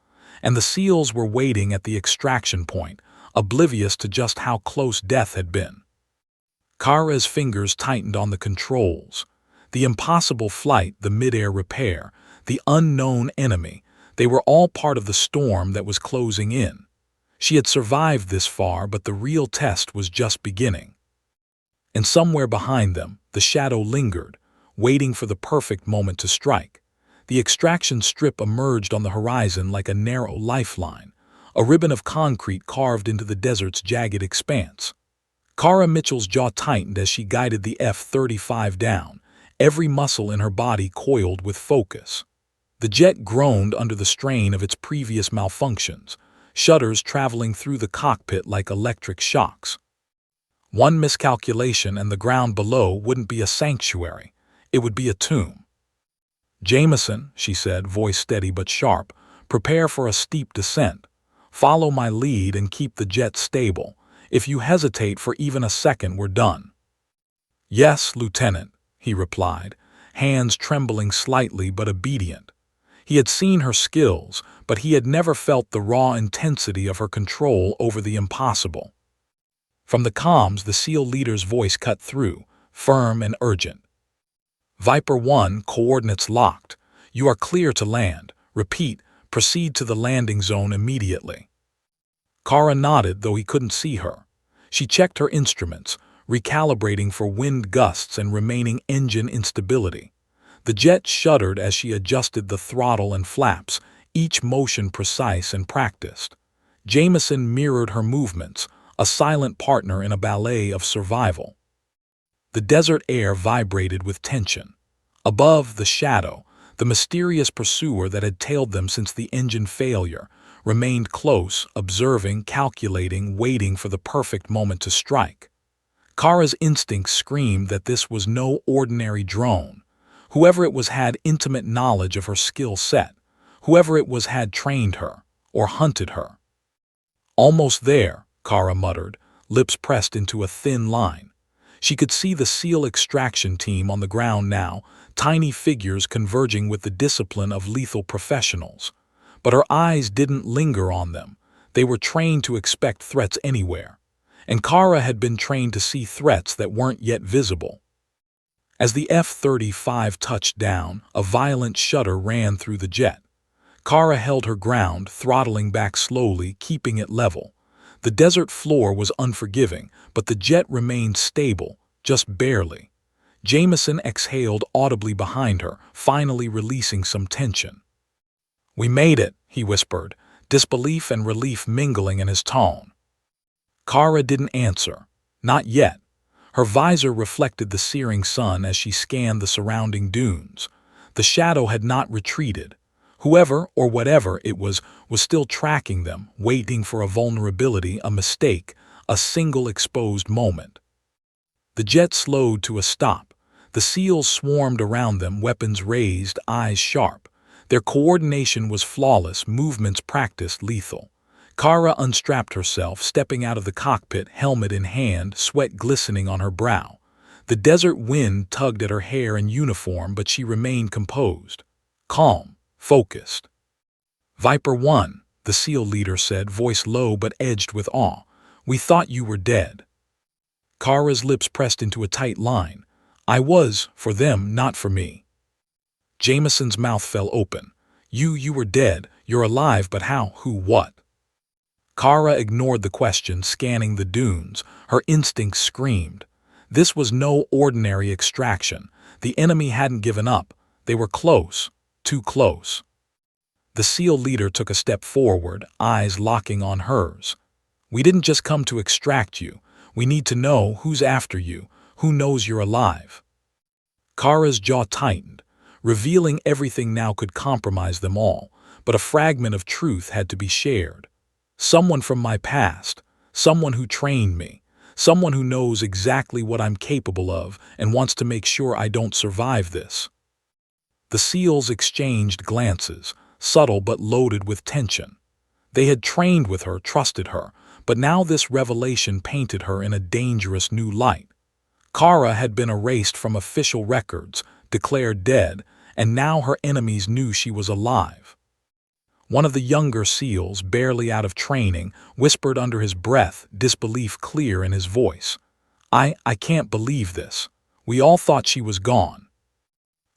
And the SEALs were waiting at the extraction point, oblivious to just how close death had been. Kara's fingers tightened on the controls. The impossible flight, the mid-air repair, the unknown enemy, they were all part of the storm that was closing in. She had survived this far, but the real test was just beginning. And somewhere behind them, the shadow lingered, waiting for the perfect moment to strike. The extraction strip emerged on the horizon like a narrow lifeline, a ribbon of concrete carved into the desert's jagged expanse. Kara Mitchell's jaw tightened as she guided the F-35 down, every muscle in her body coiled with focus. The jet groaned under the strain of its previous malfunctions, shudders traveling through the cockpit like electric shocks. One miscalculation and the ground below wouldn't be a sanctuary, it would be a tomb. Jameson, she said, voice steady but sharp, prepare for a steep descent. Follow my lead and keep the jet stable. If you hesitate for even a second, we're done. Yes, Lieutenant, he replied, hands trembling slightly but obedient. He had seen her skills, but he had never felt the raw intensity of her control over the impossible. From the comms, the SEAL leader's voice cut through, firm and urgent. Viper 1, coordinates locked. You are clear to land. Repeat, proceed to the landing zone immediately. Kara nodded, though he couldn't see her. She checked her instruments, recalibrating for wind gusts and remaining engine instability. The jet shuddered as she adjusted the throttle and flaps, each motion precise and practiced. Jameson mirrored her movements, a silent partner in a ballet of survival. The desert air vibrated with tension. Above, the shadow, the mysterious pursuer that had tailed them since the engine failure, remained close, observing, calculating, waiting for the perfect moment to strike. Kara's instincts screamed that this was no ordinary drone. Whoever it was had intimate knowledge of her skill set. Whoever it was had trained her, or hunted her. Almost there, Kara muttered, lips pressed into a thin line. She could see the SEAL extraction team on the ground now, tiny figures converging with the discipline of lethal professionals. But her eyes didn't linger on them. They were trained to expect threats anywhere. And Kara had been trained to see threats that weren't yet visible. As the F-35 touched down, a violent shudder ran through the jet. Kara held her ground, throttling back slowly, keeping it level. The desert floor was unforgiving, but the jet remained stable, just barely. Jameson exhaled audibly behind her, finally releasing some tension. "We made it," he whispered, disbelief and relief mingling in his tone. Kara didn't answer. Not yet. Her visor reflected the searing sun as she scanned the surrounding dunes. The shadow had not retreated. Whoever or whatever it was still tracking them, waiting for a vulnerability, a mistake, a single exposed moment. The jet slowed to a stop. The SEALs swarmed around them, weapons raised, eyes sharp. Their coordination was flawless, movements practiced, lethal. Kara unstrapped herself, stepping out of the cockpit, helmet in hand, sweat glistening on her brow. The desert wind tugged at her hair and uniform, but she remained composed, calm, focused. "Viper 1, the SEAL leader said, voice low but edged with awe. "We thought you were dead." Kara's lips pressed into a tight line. "I was, for them, not for me." Jameson's mouth fell open. You were dead. You're alive, but how, who, what?" Kara ignored the question, scanning the dunes. Her instincts screamed. This was no ordinary extraction. The enemy hadn't given up. They were close, too close. The SEAL leader took a step forward, eyes locking on hers. "We didn't just come to extract you. We need to know who's after you, who knows you're alive." Kara's jaw tightened. Revealing everything now could compromise them all, but a fragment of truth had to be shared. Someone from my past, someone who trained me, someone who knows exactly what I'm capable of and wants to make sure I don't survive this. The SEALs exchanged glances, subtle but loaded with tension. They had trained with her, trusted her, but now this revelation painted her in a dangerous new light. Kara had been erased from official records, declared dead, and now her enemies knew she was alive. One of the younger SEALs, barely out of training, whispered under his breath, disbelief clear in his voice. I can't believe this. We all thought she was gone."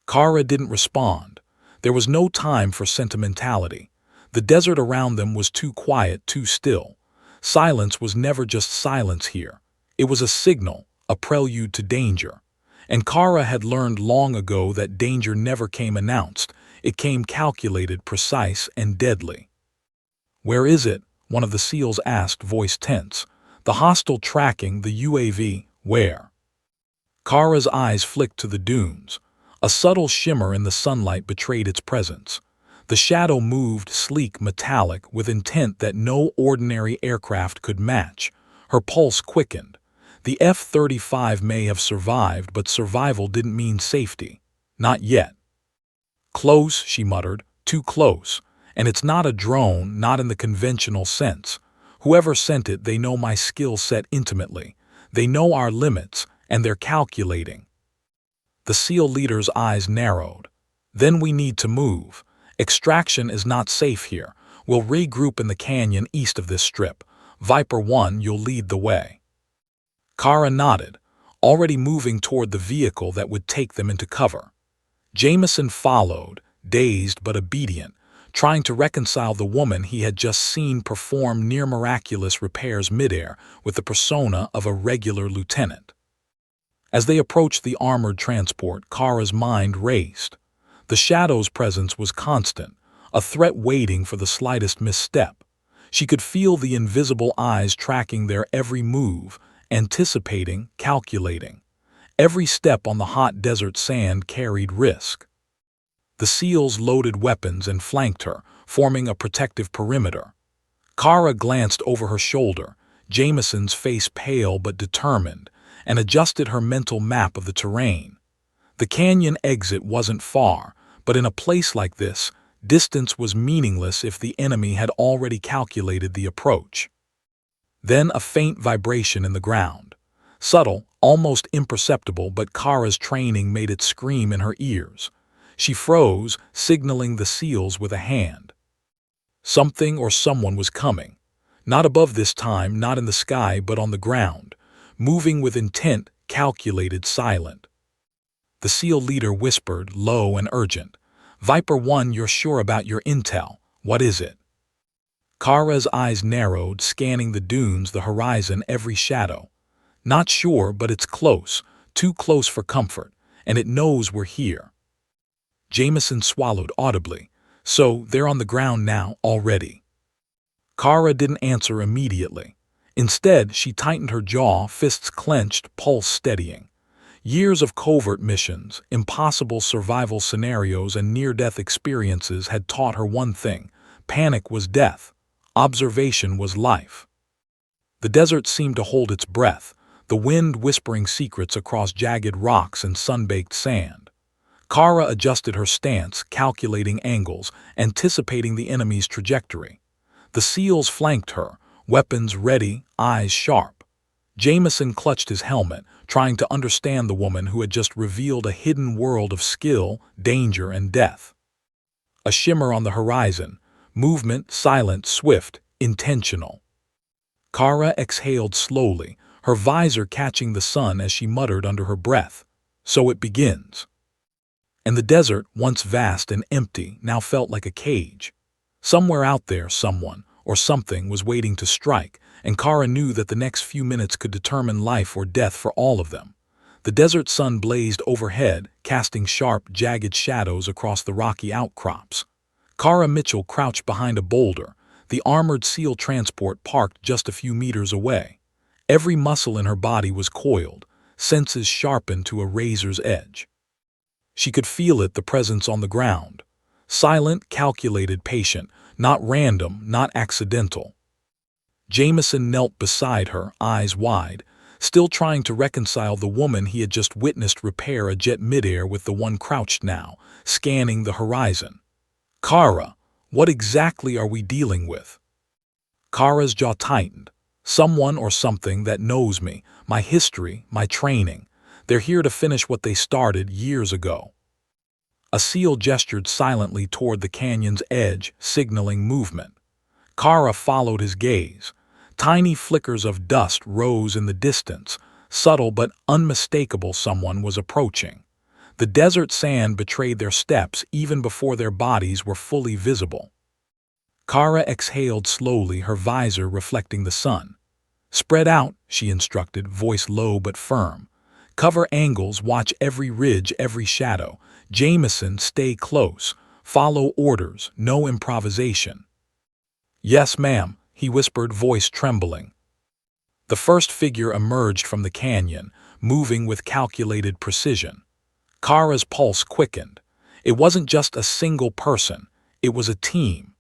Kara didn't respond. There was no time for sentimentality. The desert around them was too quiet, too still. Silence was never just silence here. It was a signal, a prelude to danger. And Kara had learned long ago that danger never came announced. It came calculated, precise, and deadly. "Where is it?" one of the SEALs asked, voice tense. "The hostile tracking, the UAV, where?" Kara's eyes flicked to the dunes. A subtle shimmer in the sunlight betrayed its presence. The shadow moved, sleek, metallic, with intent that no ordinary aircraft could match. Her pulse quickened. The F-35 may have survived, but survival didn't mean safety. Not yet. "Close," she muttered, "too close. And it's not a drone, not in the conventional sense. Whoever sent it, they know my skill set intimately. They know our limits, and they're calculating." The SEAL leader's eyes narrowed. "Then we need to move. Extraction is not safe here. We'll regroup in the canyon east of this strip. Viper 1, you'll lead the way." Kara nodded, already moving toward the vehicle that would take them into cover. Jameson followed, dazed but obedient, trying to reconcile the woman he had just seen perform near-miraculous repairs midair with the persona of a regular lieutenant. As they approached the armored transport, Kara's mind raced. The Shadow's presence was constant, a threat waiting for the slightest misstep. She could feel the invisible eyes tracking their every move, anticipating, calculating. Every step on the hot desert sand carried risk. The SEALs loaded weapons and flanked her, forming a protective perimeter. Kara glanced over her shoulder, Jameson's face pale but determined, and adjusted her mental map of the terrain. The canyon exit wasn't far, but in a place like this, distance was meaningless if the enemy had already calculated the approach. Then a faint vibration in the ground. Subtle, almost imperceptible, but Kara's training made it scream in her ears. She froze, signaling the SEALs with a hand. Something or someone was coming. Not above this time, not in the sky, but on the ground, moving with intent, calculated, silent. The SEAL leader whispered, low and urgent, "Viper 1, you're sure about your intel. What is it?" Kara's eyes narrowed, scanning the dunes, the horizon, every shadow. "Not sure, but it's close, too close for comfort, and it knows we're here." Jameson swallowed audibly. "So they're on the ground now, already?" Kara didn't answer immediately. Instead, she tightened her jaw, fists clenched, pulse steadying. Years of covert missions, impossible survival scenarios, and near-death experiences had taught her one thing: panic was death. Observation was life. The desert seemed to hold its breath, the wind whispering secrets across jagged rocks and sun-baked sand. Kara adjusted her stance, calculating angles, anticipating the enemy's trajectory. The SEALs flanked her, weapons ready, eyes sharp. Jameson clutched his helmet, trying to understand the woman who had just revealed a hidden world of skill, danger, and death. A shimmer on the horizon, movement silent, swift, intentional. Kara exhaled slowly, her visor catching the sun as she muttered under her breath, "So it begins." And the desert, once vast and empty, now felt like a cage. Somewhere out there, someone or something was waiting to strike, and Kara knew that the next few minutes could determine life or death for all of them. The desert sun blazed overhead, casting sharp, jagged shadows across the rocky outcrops. Kara Mitchell crouched behind a boulder, the armored SEAL transport parked just a few meters away. Every muscle in her body was coiled, senses sharpened to a razor's edge. She could feel it, the presence on the ground. Silent, calculated, patient, not random, not accidental. Jameson knelt beside her, eyes wide, still trying to reconcile the woman he had just witnessed repair a jet midair with the one crouched now, scanning the horizon. "Kara, what exactly are we dealing with?" Kara's jaw tightened. "Someone or something that knows me, my history, my training. They're here to finish what they started years ago." A SEAL gestured silently toward the canyon's edge, signaling movement. Kara followed his gaze. Tiny flickers of dust rose in the distance, subtle but unmistakable. Someone was approaching. The desert sand betrayed their steps even before their bodies were fully visible. Kara exhaled slowly, her visor reflecting the sun. "Spread out," she instructed, voice low but firm. "Cover angles, watch every ridge, every shadow. Jameson, stay close. Follow orders, no improvisation." "Yes, ma'am," he whispered, voice trembling. The first figure emerged from the canyon, moving with calculated precision. Kara's pulse quickened. It wasn't just a single person, it was a team.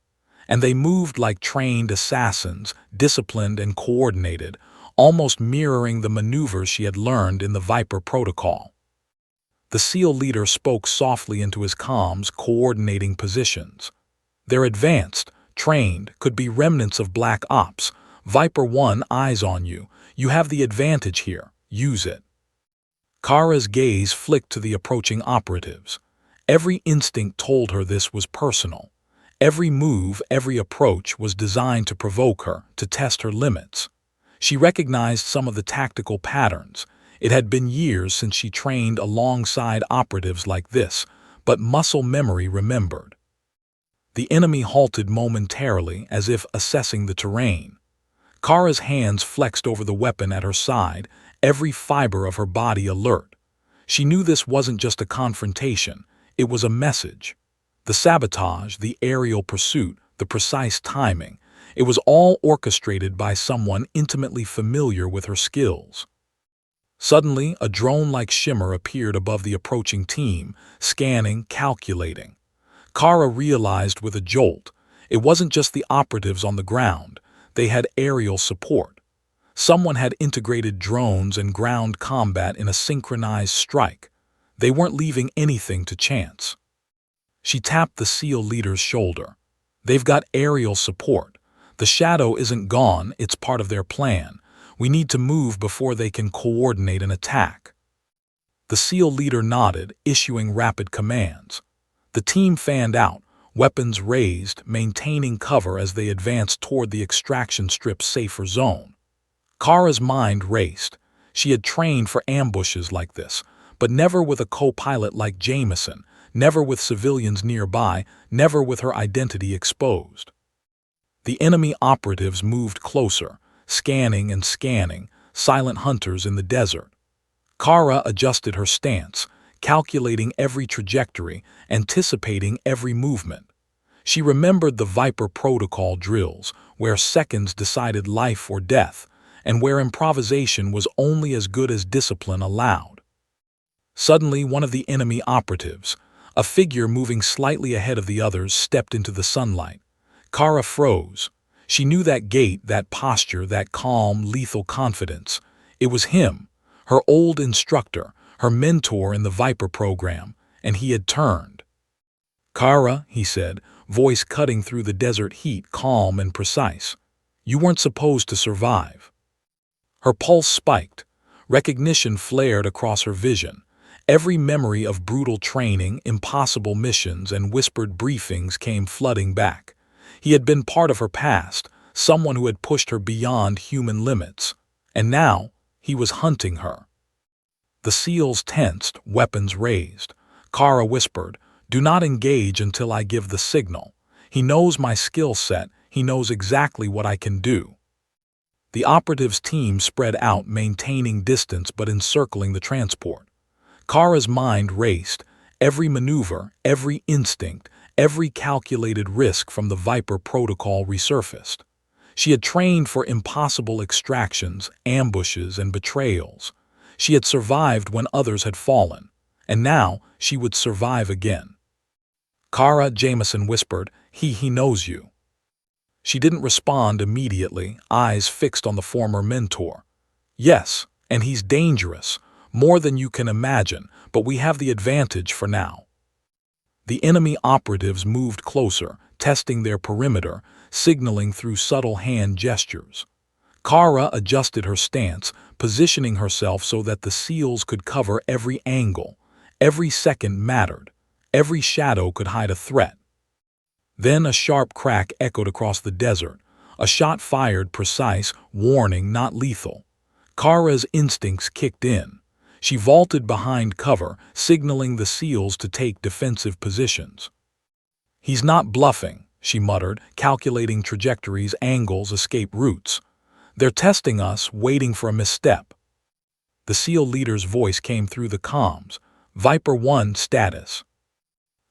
And they moved like trained assassins, disciplined and coordinated, almost mirroring the maneuvers she had learned in the Viper protocol. The SEAL leader spoke softly into his comms, coordinating positions. "They're advanced, trained, could be remnants of Black Ops. Viper 1, eyes on you. You have the advantage here. Use it." Kara's gaze flicked to the approaching operatives. Every instinct told her this was personal. Every move, every approach was designed to provoke her, to test her limits. She recognized some of the tactical patterns. It had been years since she trained alongside operatives like this, but muscle memory remembered. The enemy halted momentarily, as if assessing the terrain. Kara's hands flexed over the weapon at her side, every fiber of her body alert. She knew this wasn't just a confrontation, it was a message. The sabotage, the aerial pursuit, the precise timing, it was all orchestrated by someone intimately familiar with her skills. Suddenly, a drone-like shimmer appeared above the approaching team, scanning, calculating. Kara realized with a jolt, it wasn't just the operatives on the ground, they had aerial support. Someone had integrated drones and ground combat in a synchronized strike. They weren't leaving anything to chance. She tapped the SEAL leader's shoulder. "They've got aerial support. The shadow isn't gone, it's part of their plan. We need to move before they can coordinate an attack." The SEAL leader nodded, issuing rapid commands. The team fanned out, weapons raised, maintaining cover as they advanced toward the extraction strip's safer zone. Kara's mind raced. She had trained for ambushes like this, but never with a co-pilot like Jameson, never with civilians nearby, never with her identity exposed. The enemy operatives moved closer, scanning and scanning, silent hunters in the desert. Kara adjusted her stance, calculating every trajectory, anticipating every movement. She remembered the Viper protocol drills, where seconds decided life or death, and where improvisation was only as good as discipline allowed. Suddenly, one of the enemy operatives, a figure moving slightly ahead of the others, stepped into the sunlight. Kara froze. She knew that gait, that posture, that calm, lethal confidence. It was him, her old instructor, her mentor in the Viper program, and he had turned. "Kara," he said, voice cutting through the desert heat, calm and precise. "You weren't supposed to survive." Her pulse spiked. Recognition flared across her vision. Every memory of brutal training, impossible missions, and whispered briefings came flooding back. He had been part of her past, someone who had pushed her beyond human limits. And now, he was hunting her. The SEALs tensed, weapons raised. Kara whispered, "Do not engage until I give the signal. He knows my skill set. He knows exactly what I can do." The operatives' team spread out, maintaining distance but encircling the transport. Kara's mind raced. Every maneuver, every instinct, every calculated risk from the Viper protocol resurfaced. She had trained for impossible extractions, ambushes, and betrayals. She had survived when others had fallen, and now she would survive again. "Kara," Jameson whispered, he knows you." She didn't respond immediately, eyes fixed on the former mentor. "Yes, and he's dangerous, more than you can imagine, but we have the advantage for now." The enemy operatives moved closer, testing their perimeter, signaling through subtle hand gestures. Kara adjusted her stance, positioning herself so that the SEALs could cover every angle. Every second mattered. Every shadow could hide a threat. Then a sharp crack echoed across the desert. A shot fired, precise, warning, not lethal. Kara's instincts kicked in. She vaulted behind cover, signaling the SEALs to take defensive positions. "He's not bluffing," she muttered, calculating trajectories, angles, escape routes. "They're testing us, waiting for a misstep." The SEAL leader's voice came through the comms. "Viper 1 status."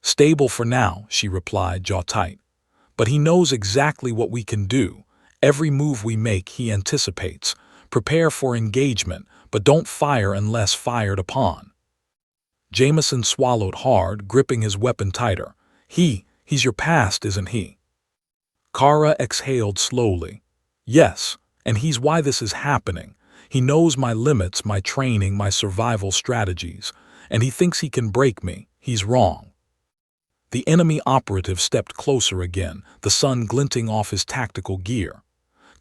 "Stable for now," she replied, jaw tight. "But he knows exactly what we can do. Every move we make he anticipates. Prepare for engagement, but don't fire unless fired upon." Jameson swallowed hard, gripping his weapon tighter. He's your past, isn't he?" Kara exhaled slowly. "Yes, and he's why this is happening. He knows my limits, my training, my survival strategies, and he thinks he can break me. He's wrong." The enemy operative stepped closer again, the sun glinting off his tactical gear.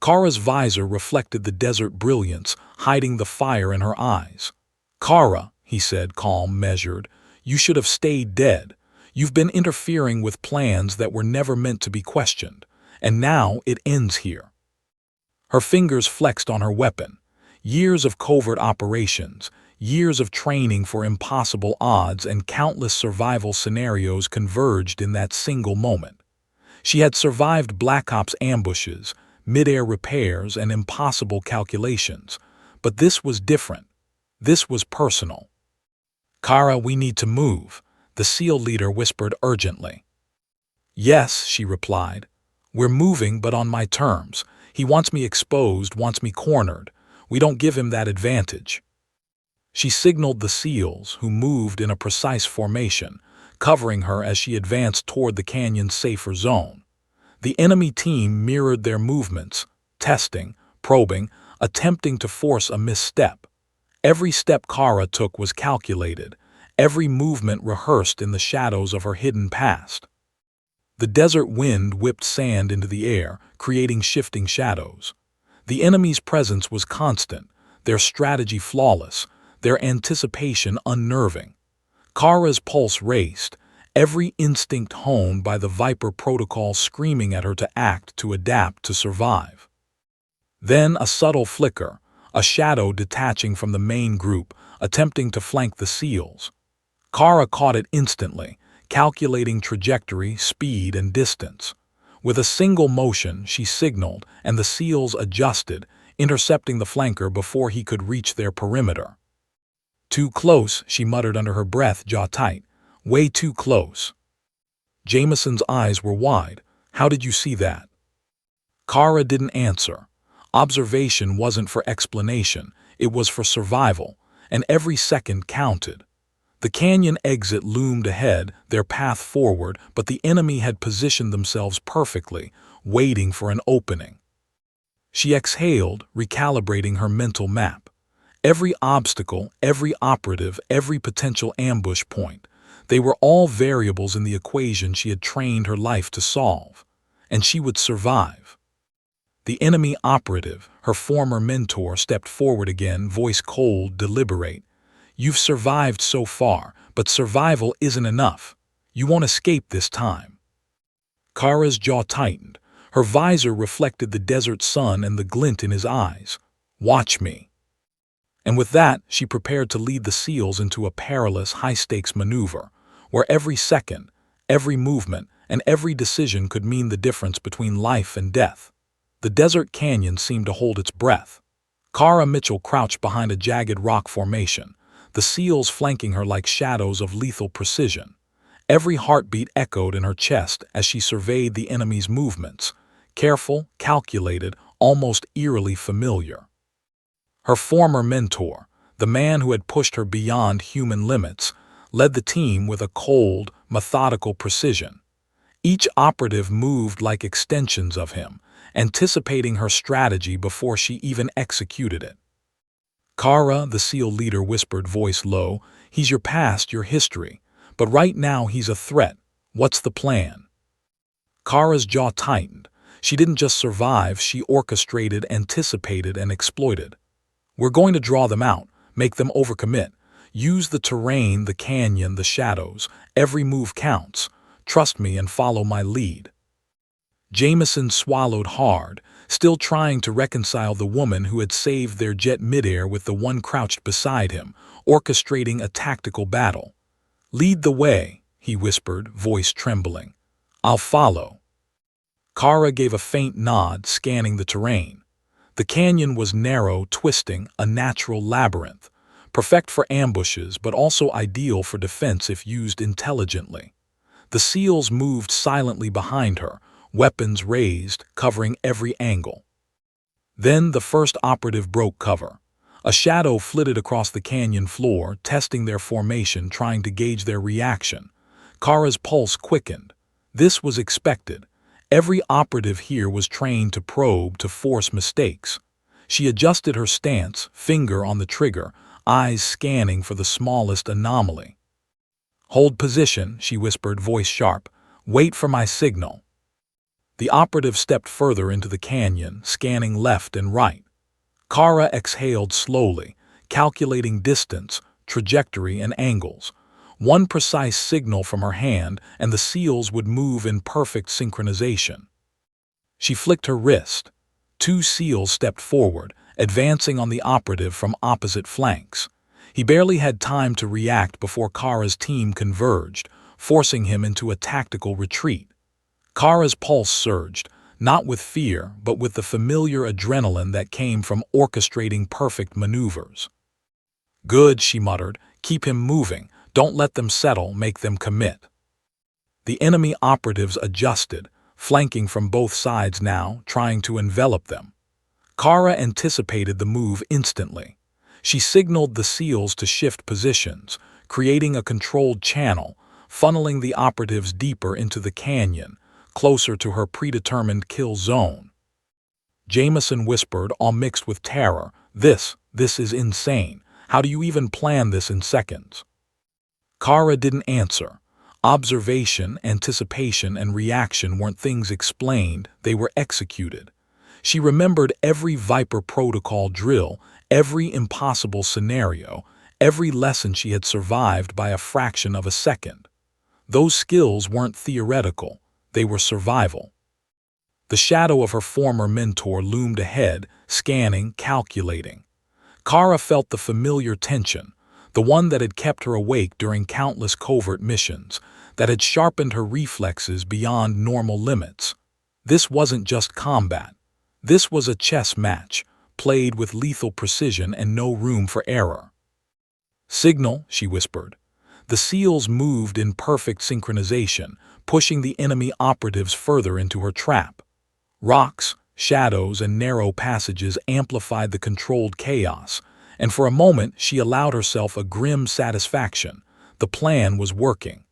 Kara's visor reflected the desert brilliance, hiding the fire in her eyes. "Kara," he said, calm, measured, "you should have stayed dead. You've been interfering with plans that were never meant to be questioned, and now it ends here." Her fingers flexed on her weapon. Years of covert operations, years of training for impossible odds, and countless survival scenarios converged in that single moment. She had survived Black Ops ambushes, mid-air repairs, and impossible calculations, but this was different. This was personal. "Kara, we need to move," the SEAL leader whispered urgently. "Yes," she replied. "We're moving, but on my terms. He wants me exposed, wants me cornered. We don't give him that advantage." She signaled the SEALs, who moved in a precise formation, covering her as she advanced toward the canyon's safer zone. The enemy team mirrored their movements, testing, probing, attempting to force a misstep. Every step Kara took was calculated, every movement rehearsed in the shadows of her hidden past. The desert wind whipped sand into the air, creating shifting shadows. The enemy's presence was constant, their strategy flawless, their anticipation unnerving. Kara's pulse raced, every instinct honed by the Viper protocol screaming at her to act, to adapt, to survive. Then a subtle flicker, a shadow detaching from the main group, attempting to flank the SEALs. Kara caught it instantly, calculating trajectory, speed, and distance. With a single motion, she signaled, and the SEALs adjusted, intercepting the flanker before he could reach their perimeter. "Too close," she muttered under her breath, jaw tight. "Way too close." Jameson's eyes were wide. "How did you see that?" Kara didn't answer. Observation wasn't for explanation, it was for survival, and every second counted. The canyon exit loomed ahead, their path forward, but the enemy had positioned themselves perfectly, waiting for an opening. She exhaled, recalibrating her mental map. Every obstacle, every operative, every potential ambush point, they were all variables in the equation she had trained her life to solve. And she would survive. The enemy operative, her former mentor, stepped forward again, voice cold, deliberate. "You've survived so far, but survival isn't enough. You won't escape this time." Kara's jaw tightened. Her visor reflected the desert sun and the glint in his eyes. "Watch me." And with that, she prepared to lead the SEALs into a perilous, high-stakes maneuver, where every second, every movement, and every decision could mean the difference between life and death. The desert canyon seemed to hold its breath. Kara Mitchell crouched behind a jagged rock formation, the SEALs flanking her like shadows of lethal precision. Every heartbeat echoed in her chest as she surveyed the enemy's movements, careful, calculated, almost eerily familiar. Her former mentor, the man who had pushed her beyond human limits, led the team with a cold, methodical precision. Each operative moved like extensions of him, anticipating her strategy before she even executed it. "Kara," the SEAL leader whispered, voice low, "he's your past, your history. But right now he's a threat. What's the plan?" Kara's jaw tightened. She didn't just survive, she orchestrated, anticipated, and exploited. "We're going to draw them out, make them overcommit. Use the terrain, the canyon, the shadows. Every move counts. Trust me and follow my lead." Jameson swallowed hard, still trying to reconcile the woman who had saved their jet midair with the one crouched beside him, orchestrating a tactical battle. "Lead the way," he whispered, voice trembling. "I'll follow." Kara gave a faint nod, scanning the terrain. The canyon was narrow, twisting, a natural labyrinth, perfect for ambushes but also ideal for defense if used intelligently. The SEALs moved silently behind her, weapons raised, covering every angle. Then the first operative broke cover. A shadow flitted across the canyon floor, testing their formation, trying to gauge their reaction. Kara's pulse quickened. This was expected. Every operative here was trained to probe, to force mistakes. She adjusted her stance, finger on the trigger, eyes scanning for the smallest anomaly. "Hold position," she whispered, voice sharp. "Wait for my signal." The operative stepped further into the canyon, scanning left and right. Kara exhaled slowly, calculating distance, trajectory, and angles. One precise signal from her hand, and the SEALs would move in perfect synchronization. She flicked her wrist. 2 SEALs stepped forward, advancing on the operative from opposite flanks. He barely had time to react before Kara's team converged, forcing him into a tactical retreat. Kara's pulse surged, not with fear, but with the familiar adrenaline that came from orchestrating perfect maneuvers. "Good," she muttered. "Keep him moving. Don't let them settle, make them commit." The enemy operatives adjusted, flanking from both sides now, trying to envelop them. Kara anticipated the move instantly. She signaled the SEALs to shift positions, creating a controlled channel, funneling the operatives deeper into the canyon, closer to her predetermined kill zone. Jameson whispered, all mixed with terror, This is insane. How do you even plan this in seconds?" Kara didn't answer. Observation, anticipation, and reaction weren't things explained, they were executed. She remembered every Viper protocol drill, every impossible scenario, every lesson she had survived by a fraction of a second. Those skills weren't theoretical, they were survival. The shadow of her former mentor loomed ahead, scanning, calculating. Kara felt the familiar tension, the one that had kept her awake during countless covert missions, that had sharpened her reflexes beyond normal limits. This wasn't just combat. This was a chess match, played with lethal precision and no room for error. "Signal," she whispered. The SEALs moved in perfect synchronization, pushing the enemy operatives further into her trap. Rocks, shadows, and narrow passages amplified the controlled chaos, and for a moment she allowed herself a grim satisfaction. The plan was working.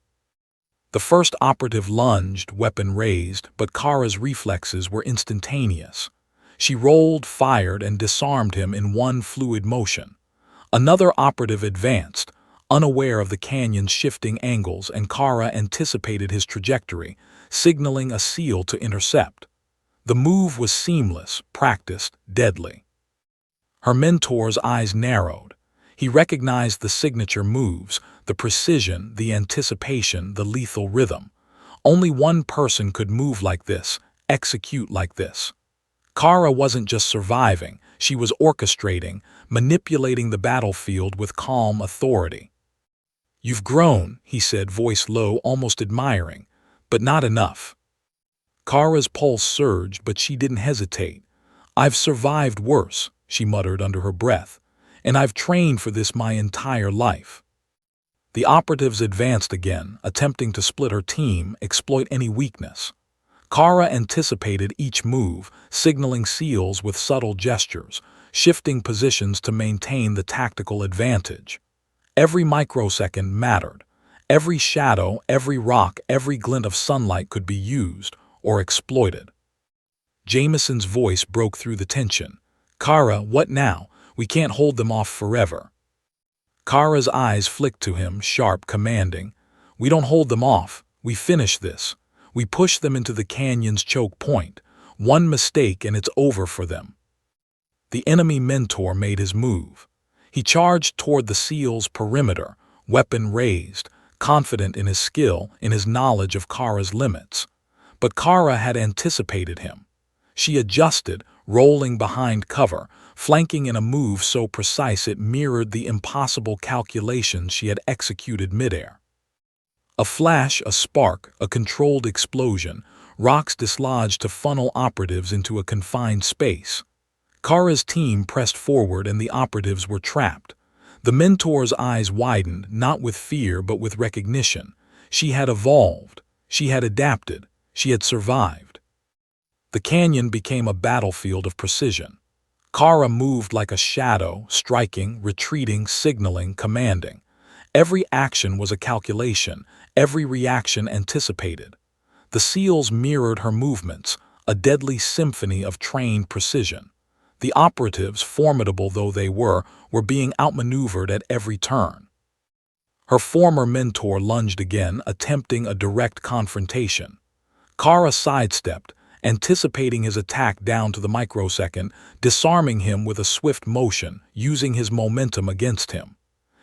The first operative lunged, weapon raised, but Kara's reflexes were instantaneous. She rolled, fired, and disarmed him in one fluid motion. Another operative advanced, unaware of the canyon's shifting angles, and Kara anticipated his trajectory, signaling a SEAL to intercept. The move was seamless, practiced, deadly. Her mentor's eyes narrowed. He recognized the signature moves, the precision, the anticipation, the lethal rhythm. Only one person could move like this, execute like this. Kara wasn't just surviving, she was orchestrating, manipulating the battlefield with calm authority. "You've grown," he said, voice low, almost admiring, "but not enough." Kara's pulse surged, but she didn't hesitate. "I've survived worse," she muttered under her breath, "and I've trained for this my entire life." The operatives advanced again, attempting to split her team, exploit any weakness. Kara anticipated each move, signaling SEALs with subtle gestures, shifting positions to maintain the tactical advantage. Every microsecond mattered. Every shadow, every rock, every glint of sunlight could be used or exploited. Jameson's voice broke through the tension. "Kara, what now? We can't hold them off forever." Kara's eyes flicked to him, sharp, commanding. "We don't hold them off. We finish this. We push them into the canyon's choke point. One mistake and it's over for them." The enemy mentor made his move. He charged toward the SEAL's perimeter, weapon raised, confident in his skill, in his knowledge of Kara's limits. But Kara had anticipated him. She adjusted, rolling behind cover, flanking in a move so precise it mirrored the impossible calculations she had executed midair. A flash, a spark, a controlled explosion, rocks dislodged to funnel operatives into a confined space. Kara's team pressed forward and the operatives were trapped. The mentor's eyes widened, not with fear but with recognition. She had evolved. She had adapted. She had survived. The canyon became a battlefield of precision. Kara moved like a shadow, striking, retreating, signaling, commanding. Every action was a calculation, every reaction anticipated. The SEALs mirrored her movements, a deadly symphony of trained precision. The operatives, formidable though they were being outmaneuvered at every turn. Her former mentor lunged again, attempting a direct confrontation. Kara sidestepped, anticipating his attack down to the microsecond, disarming him with a swift motion, using his momentum against him.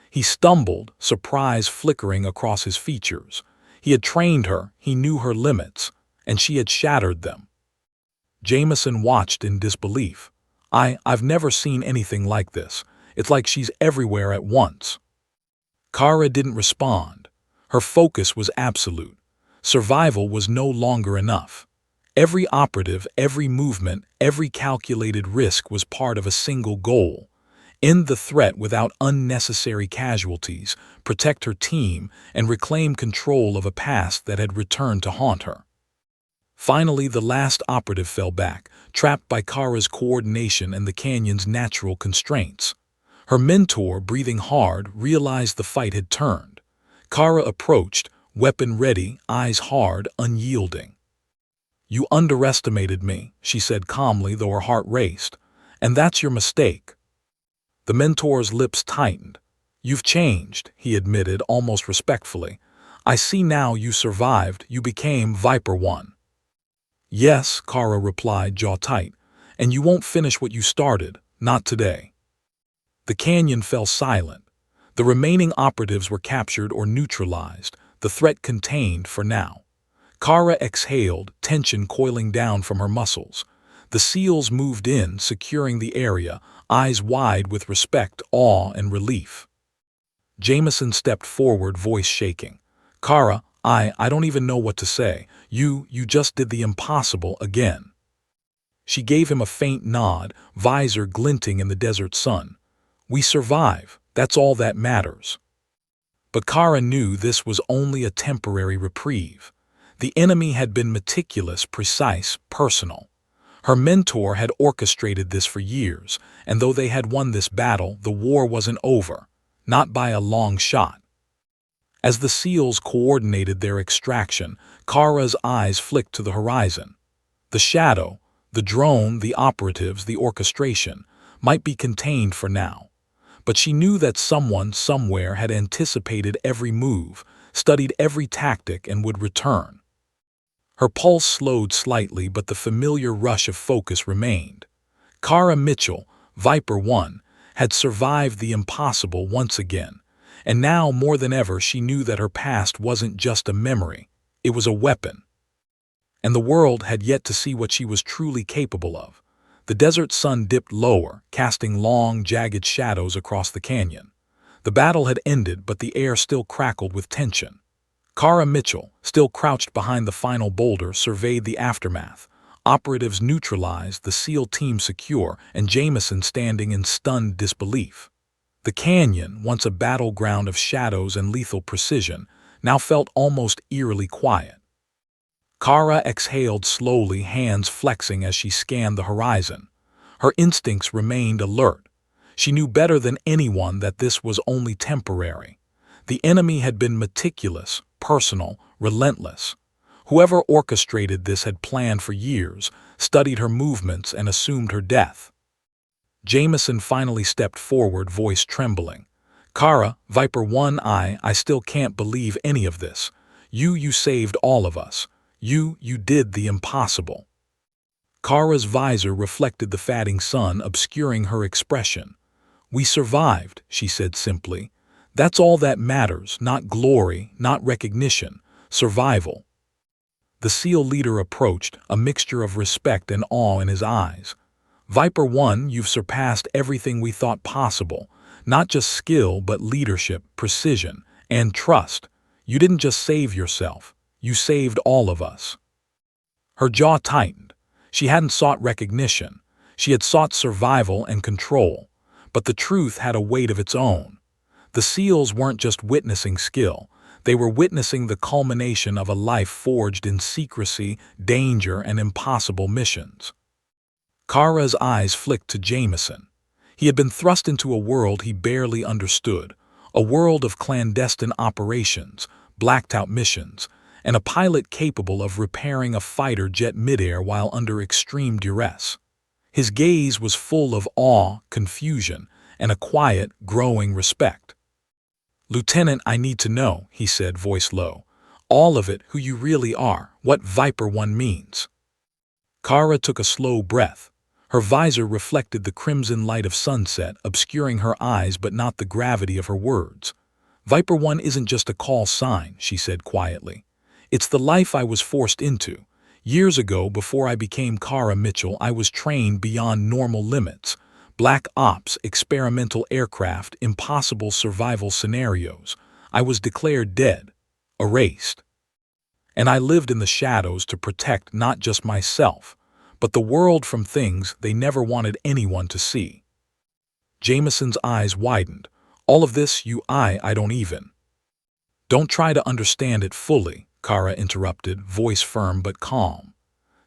He stumbled, surprise flickering across his features. He had trained her, he knew her limits, and she had shattered them. Jameson watched in disbelief. I've never seen anything like this. It's like she's everywhere at once." Kara didn't respond. Her focus was absolute. Survival was no longer enough. Every operative, every movement, every calculated risk was part of a single goal. End the threat without unnecessary casualties, protect her team, and reclaim control of a past that had returned to haunt her. Finally, the last operative fell back, trapped by Kara's coordination and the canyon's natural constraints. Her mentor, breathing hard, realized the fight had turned. Kara approached, weapon ready, eyes hard, unyielding. "You underestimated me," she said calmly, though her heart raced. "And that's your mistake." The mentor's lips tightened. "You've changed," he admitted, almost respectfully. "I see now you survived, you became Viper One." "Yes," Kara replied, jaw tight, And you won't finish what you started, not today. The canyon fell silent. The remaining operatives were captured or neutralized, the threat contained for now. Kara exhaled, tension coiling down from her muscles. The SEALs moved in, securing the area, eyes wide with respect, awe, and relief. Jameson stepped forward, voice shaking. Kara, I don't even know what to say. You just did the impossible again. She gave him a faint nod, visor glinting in the desert sun. We survive, that's all that matters. But Kara knew this was only a temporary reprieve. The enemy had been meticulous, precise, personal. Her mentor had orchestrated this for years, and though they had won this battle, the war wasn't over, not by a long shot. As the SEALs coordinated their extraction, Kara's eyes flicked to the horizon. The shadow, the drone, the operatives, the orchestration, might be contained for now. But she knew that someone, somewhere, had anticipated every move, studied every tactic, and would return. Her pulse slowed slightly, but the familiar rush of focus remained. Kara Mitchell, Viper 1, had survived the impossible once again, and now more than ever she knew that her past wasn't just a memory, it was a weapon. And the world had yet to see what she was truly capable of. The desert sun dipped lower, casting long, jagged shadows across the canyon. The battle had ended, but the air still crackled with tension. Kara Mitchell, still crouched behind the final boulder, surveyed the aftermath. Operatives neutralized, the SEAL team secure, and Jameson standing in stunned disbelief. The canyon, once a battleground of shadows and lethal precision, now felt almost eerily quiet. Kara exhaled slowly, hands flexing as she scanned the horizon. Her instincts remained alert. She knew better than anyone that this was only temporary. The enemy had been meticulous, personal, relentless. Whoever orchestrated this had planned for years, studied her movements, and assumed her death. Jameson finally stepped forward, voice trembling. Kara, Viper 1, I still can't believe any of this. You saved all of us. You did the impossible. Kara's visor reflected the fading sun, obscuring her expression. We survived, she said simply. That's all that matters, not glory, not recognition, survival. The SEAL leader approached, a mixture of respect and awe in his eyes. Viper 1, you've surpassed everything we thought possible. Not just skill, but leadership, precision, and trust. You didn't just save yourself. You saved all of us. Her jaw tightened. She hadn't sought recognition. She had sought survival and control. But the truth had a weight of its own. The SEALs weren't just witnessing skill. They were witnessing the culmination of a life forged in secrecy, danger, and impossible missions. Kara's eyes flicked to Jameson. He had been thrust into a world he barely understood, a world of clandestine operations, blacked-out missions, and a pilot capable of repairing a fighter jet midair while under extreme duress. His gaze was full of awe, confusion, and a quiet, growing respect. Lieutenant, I need to know, he said, voice low. All of it, who you really are, what Viper 1 means. Kara took a slow breath. Her visor reflected the crimson light of sunset, obscuring her eyes but not the gravity of her words. Viper 1 isn't just a call sign, she said quietly. It's the life I was forced into. Years ago, before I became Kara Mitchell, I was trained beyond normal limits. Black ops, experimental aircraft, impossible survival scenarios. I was declared dead, erased. And I lived in the shadows to protect not just myself, but the world from things they never wanted anyone to see. Jameson's eyes widened. All of this, I don't even. Don't try to understand it fully, Kara interrupted, voice firm but calm.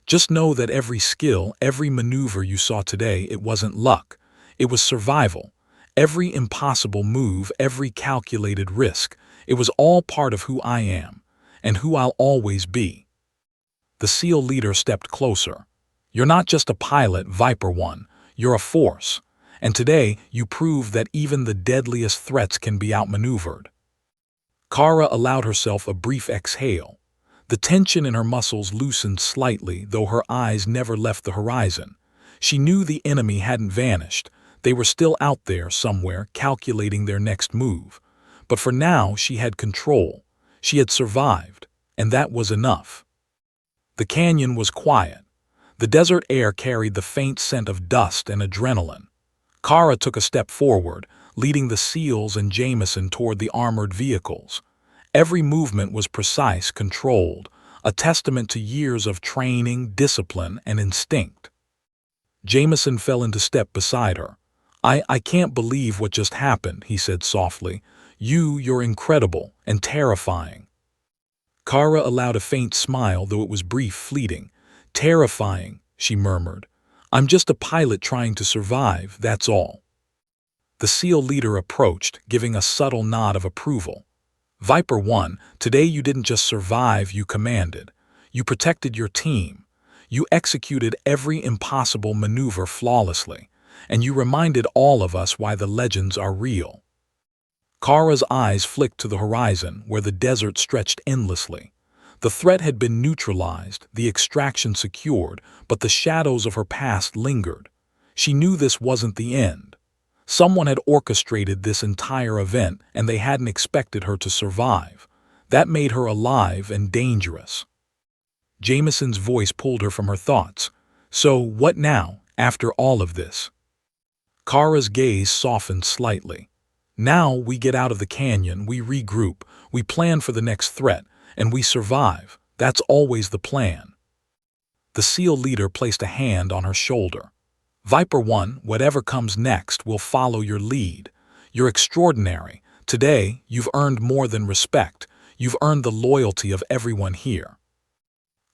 Just know that every skill, every maneuver you saw today, it wasn't luck. It was survival. Every impossible move, every calculated risk, it was all part of who I am, and who I'll always be. The SEAL leader stepped closer. You're not just a pilot, Viper 1. You're a force. And today, you proved that even the deadliest threats can be outmaneuvered. Kara allowed herself a brief exhale. The tension in her muscles loosened slightly, though her eyes never left the horizon. She knew the enemy hadn't vanished. They were still out there somewhere, calculating their next move. But for now, she had control. She had survived, and that was enough. The canyon was quiet. The desert air carried the faint scent of dust and adrenaline. Kara took a step forward, leading the SEALs and Jameson toward the armored vehicles. Every movement was precise, controlled, a testament to years of training, discipline, and instinct. Jameson fell into step beside her. I can't believe what just happened," he said softly. You're incredible and terrifying." Kara allowed a faint smile, though it was brief, fleeting. "Terrifying," she murmured. "I'm just a pilot trying to survive, that's all." The SEAL leader approached, giving a subtle nod of approval. "Viper 1, today you didn't just survive, you commanded. You protected your team. You executed every impossible maneuver flawlessly, and you reminded all of us why the legends are real." Kara's eyes flicked to the horizon, where the desert stretched endlessly. The threat had been neutralized, the extraction secured, but the shadows of her past lingered. She knew this wasn't the end. Someone had orchestrated this entire event, and they hadn't expected her to survive. That made her alive and dangerous. Jameson's voice pulled her from her thoughts. "So, what now, after all of this?" Kara's gaze softened slightly. "Now we get out of the canyon, we regroup, we plan for the next threat, and we survive. That's always the plan." The SEAL leader placed a hand on her shoulder. "Viper 1, whatever comes next will follow your lead. You're extraordinary. Today, you've earned more than respect. You've earned the loyalty of everyone here."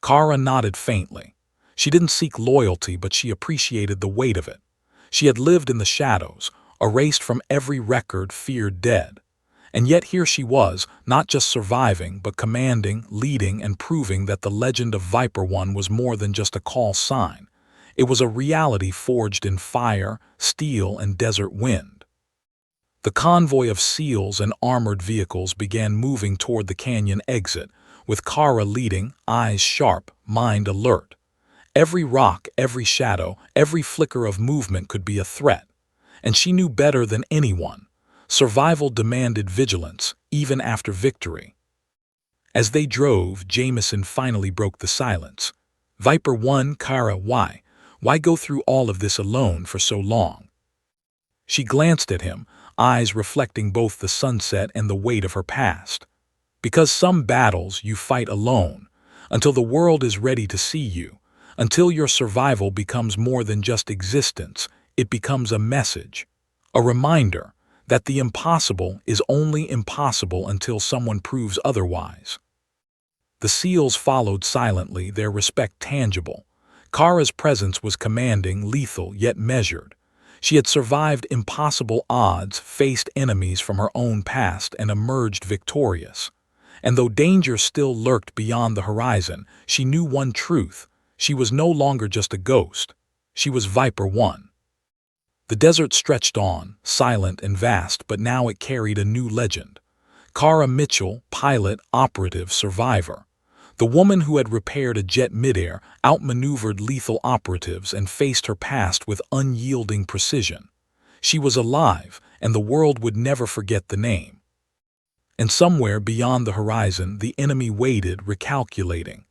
Kara nodded faintly. She didn't seek loyalty, but she appreciated the weight of it. She had lived in the shadows, erased from every record, feared dead. And yet here she was, not just surviving, but commanding, leading, and proving that the legend of Viper 1 was more than just a call sign. It was a reality forged in fire, steel, and desert wind. The convoy of SEALs and armored vehicles began moving toward the canyon exit, with Kara leading, eyes sharp, mind alert. Every rock, every shadow, every flicker of movement could be a threat. And she knew better than anyone. Survival demanded vigilance, even after victory. As they drove, Jameson finally broke the silence. "Viper 1, Kara, why? Why go through all of this alone for so long?" She glanced at him, eyes reflecting both the sunset and the weight of her past. "Because some battles you fight alone, until the world is ready to see you, until your survival becomes more than just existence, it becomes a message, a reminder that the impossible is only impossible until someone proves otherwise." The SEALs followed silently, their respect tangible. Kara's presence was commanding, lethal, yet measured. She had survived impossible odds, faced enemies from her own past, and emerged victorious. And though danger still lurked beyond the horizon, she knew one truth: she was no longer just a ghost. She was Viper 1. The desert stretched on, silent and vast, but now it carried a new legend. Kara Mitchell, pilot, operative, survivor. The woman who had repaired a jet midair, outmaneuvered lethal operatives, and faced her past with unyielding precision. She was alive, and the world would never forget the name. And somewhere beyond the horizon, the enemy waited, recalculating.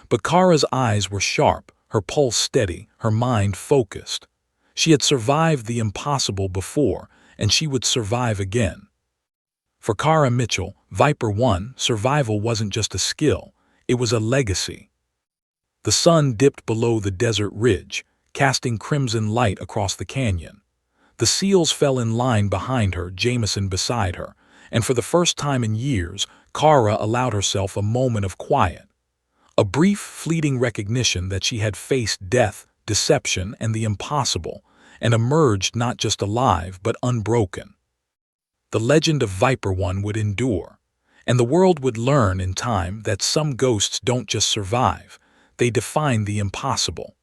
But Kara's eyes were sharp, her pulse steady, her mind focused. She had survived the impossible before, and she would survive again. For Kara Mitchell, Viper 1, survival wasn't just a skill, it was a legacy. The sun dipped below the desert ridge, casting crimson light across the canyon. The SEALs fell in line behind her, Jameson beside her, and for the first time in years, Kara allowed herself a moment of quiet. A brief, fleeting recognition that she had faced death, deception, and the impossible, and emerged not just alive but unbroken. The legend of Viper 1 would endure, and the world would learn in time that some ghosts don't just survive, they define the impossible.